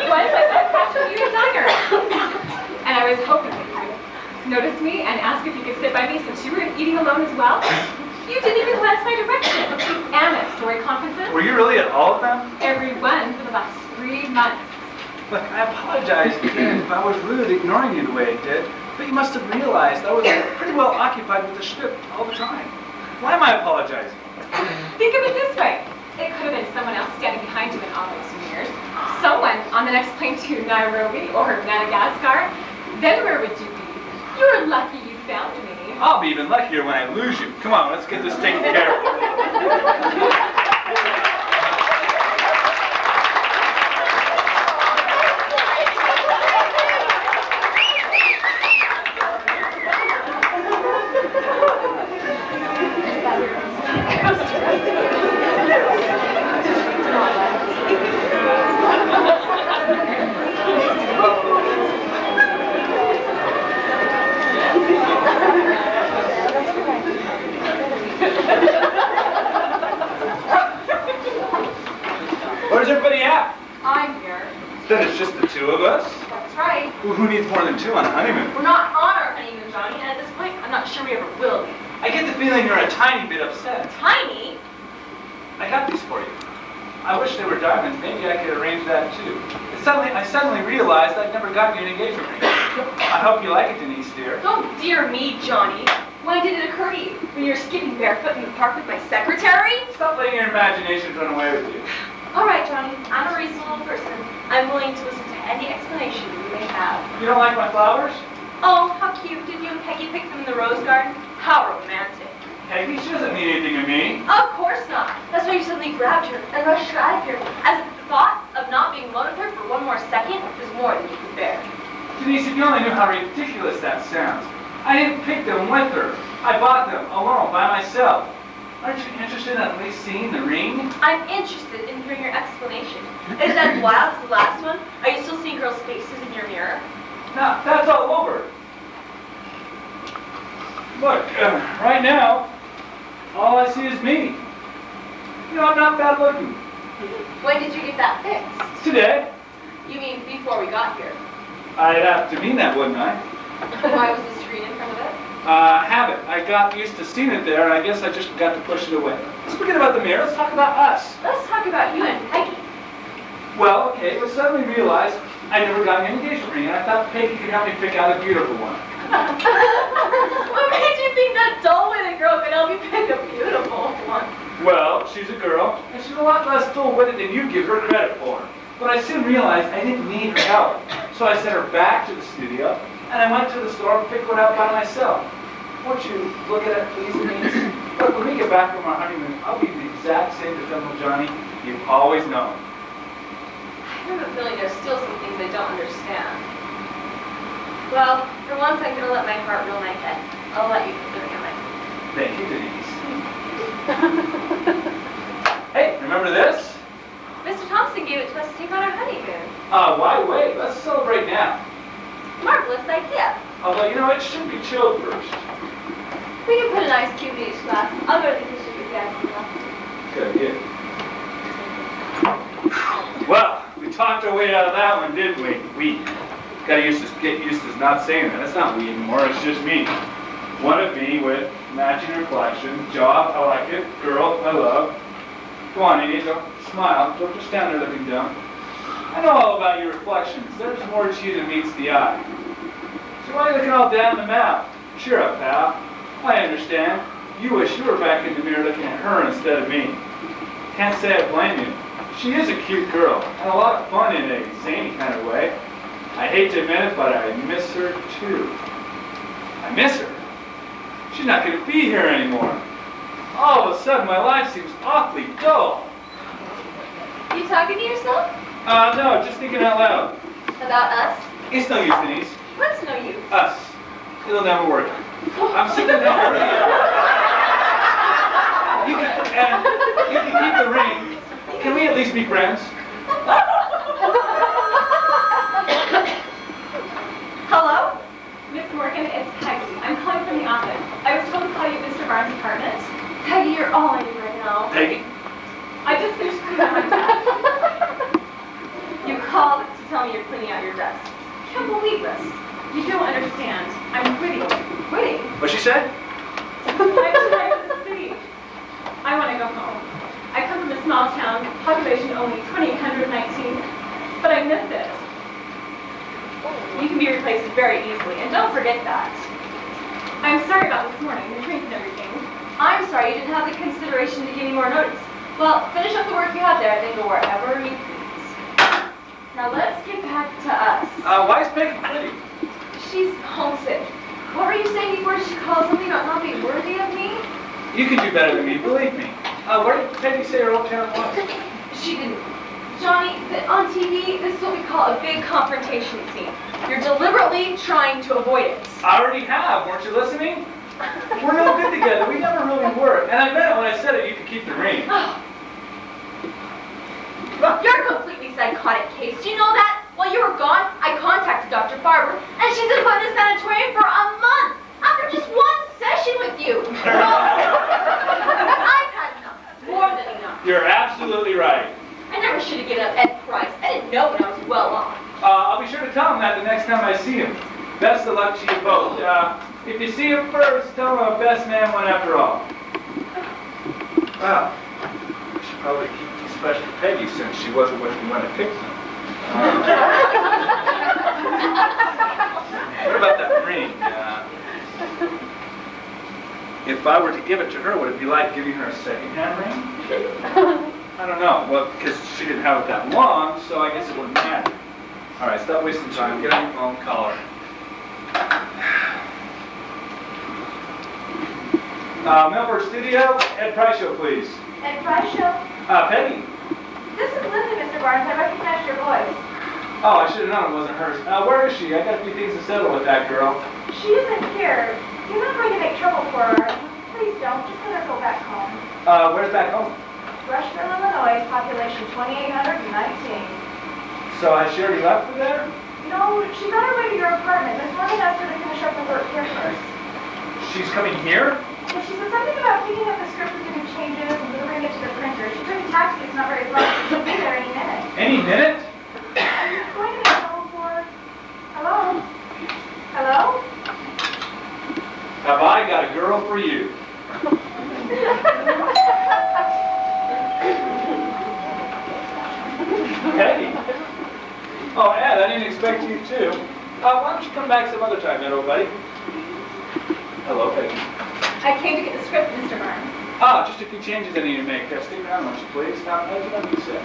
Once I saw catching you at a diner, and I was hoping that you would notice me and ask if you could sit by me since you were eating alone as well. You didn't even glance my direction. And at story conferences. Were you really at all of them? Every one for the last 3 months. Look, I apologize again if I was rude ignoring you the way I did, but you must have realized I was pretty well occupied with the script all the time. Why am I apologizing? Think of it this way. It could have been someone else standing behind you in all those years. Someone on the next plane to Nairobi or Madagascar. Then where would you be? You're lucky you found me. I'll be even luckier when I lose you. Come on, let's get this taken care of. Where's everybody at? I'm here. Then it's just the two of us? That's right. Who needs more than two on a honeymoon? We're not on our honeymoon, Johnny, and at this point, I'm not sure we ever will be. I get the feeling you're a tiny bit upset. Tiny? I got these for you. I wish they were diamonds. Maybe I could arrange that too. I suddenly realized I'd never gotten you an engagement ring. I hope you like it, Denise, dear. Don't dear me, Johnny. When did it occur to you? When you were skipping barefoot in the park with my secretary? Stop letting your imagination run away with you. All right, Johnny. I'm a reasonable person. I'm willing to listen to any explanation you may have. You don't like my flowers? Oh, how cute. Did you and Peggy pick them in the rose garden? How romantic. Peggy, she doesn't mean anything to me. Of course not. That's why you suddenly grabbed her and rushed her out of here, as if the thought of not being alone with her for one more second was more than you could bear. Denise, if you only knew how ridiculous that sounds. I didn't pick them with her. I bought them alone by myself. Aren't you interested in at least seeing the ring? I'm interested in hearing your explanation. Is that as wild as the last one? Are you still seeing girls' faces in your mirror? No, that's all over. Look, right now, all I see is me. You know, I'm not bad looking. When did you get that fixed? Today, You mean before we got here? I'd have to mean that, wouldn't I? Why was the screen in front of it? Habit. I got used to seeing it there, and I guess I just got to push it away. Let's forget about the mirror. Let's talk about us. Let's talk about you and Peggy. Well, okay, but suddenly realized I never got an engagement ring, and I thought Peggy could help me pick out a beautiful one. What made you think that dull-witted girl could help you pick a beautiful one? Well, she's a girl, and she's a lot less dull-witted than you give her credit for. But I soon realized I didn't need her help. So I sent her back to the studio, and I went to the store and picked one out by myself. Won't you look at it, please, Denise? Look, when we get back from our honeymoon, I'll be the exact same dependable Johnny you've always known. I have a feeling there's still some things I don't understand. Well, for once I'm gonna let my heart rule my head. I'll let you put the ring on my finger. Thank you, Denise. Hey, remember this? Mr. Thompson gave it to us to take on our honeymoon. Why wait? Let's celebrate now. Marvelous idea. Although, you know, it should be chilled first. We can put an ice cube in each glass. I'll go to the kitchen with Dad's enough. Good, good. Well, we talked our way out of that one, didn't we? We got used to get used to not saying that. It's not we anymore. It's just me. One of me with matching reflections. Job, I like it. Girl, I love. Go on, Edie. Don't smile. Don't just stand there looking dumb. I know all about your reflections. There's more to you than meets the eye. So why are you looking all down the mouth? Cheer up, pal. I understand. You wish you were back in the mirror looking at her instead of me. Can't say I blame you. She is a cute girl, and a lot of fun in a zany kind of way. I hate to admit it, but I miss her too. I miss her. She's not going to be here anymore. All of a sudden, my life seems awfully dull. You talking to yourself? No, just thinking out loud. About us? It's no use, Denise. What's no use? Us. It'll never work. I'm sick of that. You can keep the ring. Can we at least be friends? Hello? Miss Morgan, it's Peggy. I'm calling from the office. I was told to call you at Mr. Barnes' apartment. Peggy, you're all I need right now. Peggy? I just finished cleaning my desk. You called to tell me you're cleaning out your desk. Can't believe this. You don't understand. I'm quitting. What'd she say? I'm trying to see. small town, population only 2,819, but I miss it. You can be replaced very easily, and don't forget that. I'm sorry about this morning, the drink and everything. I'm sorry you didn't have the consideration to give me more notice. Well, finish up the work you have there and then go wherever you please. Now let's get back to us. Why is Peggy pretty? She's homesick. What were you saying before she called something about not being worthy of me? You can do better than me, believe me. Where did Peggy say her old town was? She didn't. Johnny, on TV, this is what we call a big confrontation scene. You're deliberately trying to avoid it. I already have, weren't you listening? We're no good together, we never really were. And I meant it when I said it, you could keep the ring. You're a completely psychotic case. Do you know that? While you were gone, I contacted Dr. Farber, and she's been put in a sanatorium for a month after just one session with you. I've had enough. More than enough. You're absolutely right. I never should have given up Ed Price. I didn't know when I was well off. I'll be sure to tell him that the next time I see him. Best of luck to you both. If you see him first, tell him a best man won after all. Well, we should probably keep these fresh for Peggy since she wasn't what we wanted to pick them. What about that ring? If I were to give it to her, would it be like giving her a second-hand ring? I don't know. Well, because she didn't have it that long, so I guess it wouldn't matter. All right, stop wasting time. Get on your phone, call her. Melbourne Studio, Ed Price Show, please. Ed Price Show? Peggy. This is Linda, Mr. Barnes. I recognize your voice. Oh, I should have known it wasn't hers. Where is she? I got a few things to settle with that girl. She isn't here. You're not going to make trouble for her. Please don't. Just let her go back home. Where's back home? Rushville, Illinois, population 2,819. So has she already left for there? No, she's on her way to your apartment. Miss Morgan asked her to finish up the work here first. She's coming here? Well, she said something about picking up the script with the new changes and delivering it to the printer. She took a taxi. It's not very far. She'll be there any minute. Any minute? Are you going to make trouble for her? Hello? Hello? Have I got a girl for you? Peggy. Oh, Ed, I didn't expect you too. Why don't you come back some other time, old buddy? Hello, Peggy. I came to get the script, Mr. Barnes. Just a few changes I need to make. Stick around, won't you, please? Now, how'd you know you said?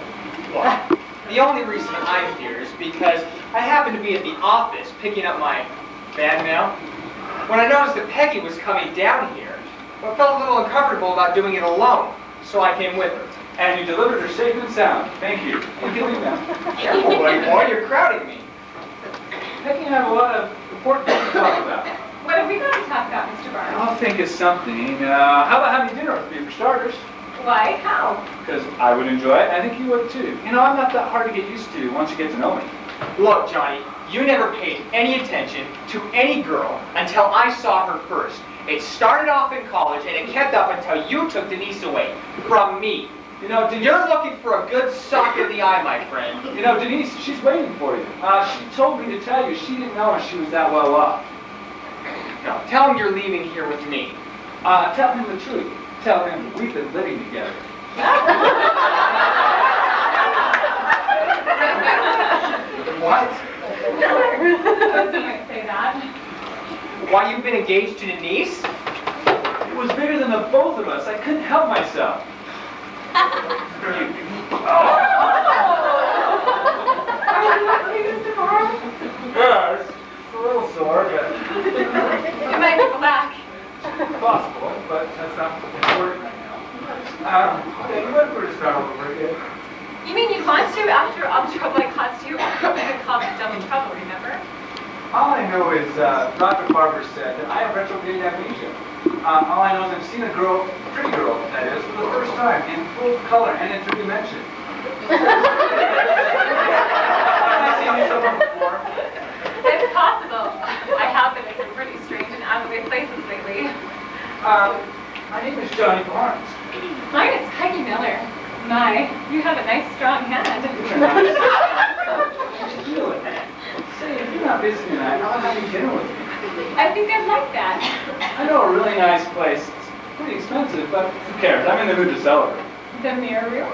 Well, the only reason I'm here is because I happened to be at the office picking up my fan mail when I noticed that Peggy was coming down here. Well, I felt a little uncomfortable about doing it alone, so I came with her. And you delivered her safe and sound. Thank you. And you leave now. Careful, boy, you're crowding me. Peggy and I have a lot of important things to talk about. What have we got to talk about, Mr. Barnes? I'll think of something. How about having dinner with me for starters? Why? How? Because I would enjoy it, and I think you would too. You know, I'm not that hard to get used to once you get to know me. Look, Johnny, you never paid any attention to any girl until I saw her first. It started off in college, and it kept up until you took Denise away from me. You know, Denise, you're looking for a good sock in the eye, my friend. You know, Denise, she's waiting for you. She told me to tell you she didn't know she was that well off. No, tell him you're leaving here with me. Tell him the truth. Tell him we've been living together. What? You might say that. Why, you've been engaged to Denise? It was bigger than the both of us. I couldn't help myself. Are you okay, Mr. Barnes? Yeah, it's a little sore, but It might be black. possible, but that's not important right now. Okay, you went for to start all over again. You mean you want to after all the trouble I caused you? You could call me double trouble, remember? All I know is Dr. Farber said that I have retrograde amnesia. All I know is I've seen a girl, pretty girl, that is, for the first time, in full color and in three dimensions. Have I seen you somewhere before? It's possible. I have been in some pretty strange and out-of-the-way places lately. My name is Johnny Barnes. Mine is Peggy Miller. My, you have a nice, strong hand. Really? Say, if you're not busy tonight, I'll have you dinner with me. I think I'd like that. I know a really nice place. It's pretty expensive, but who cares? I'm in the mood to celebrate. The mirror room?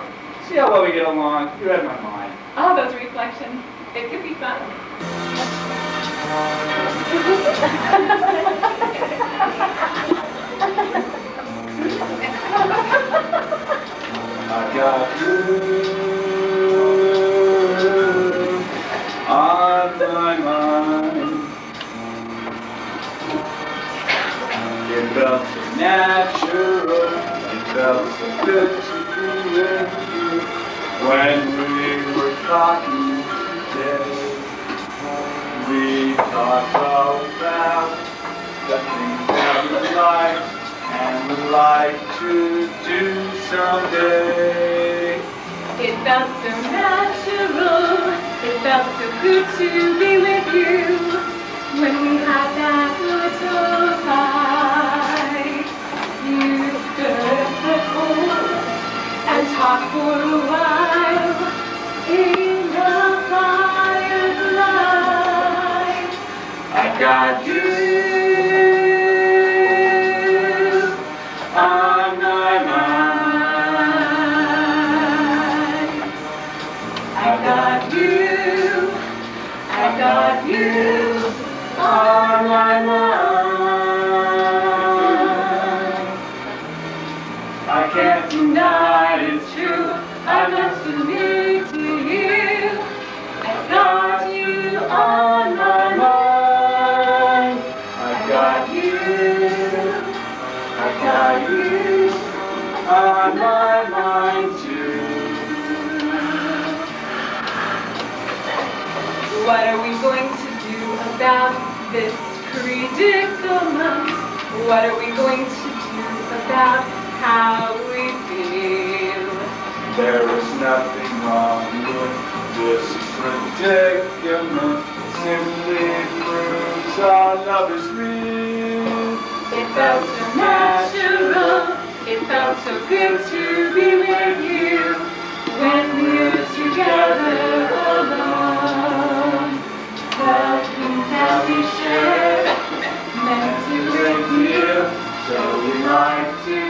See how well we get along. You read my mind. Oh, those reflections. It could be fun. I got you on my mind. It felt so natural. It felt so good to be with you when we were talking today. We talked about the things that we like and would like to do someday. It felt so natural. It felt so good to be with you when we had that little fight. You stood at the pool and talked for a while in the firelight. I got you on my mind. I got you. I got you On my mind. I can't deny it's true. I must admit to you, I got you on my mind. I got you. I got you on my mind too. What are we going to do about this predicament? What are we going to do about how we feel? There is nothing wrong with this predicament. Simply proves our love is real. It felt so natural. It felt so good to be with you when we're together alone. The things that we share meant to With with you, you, so we like to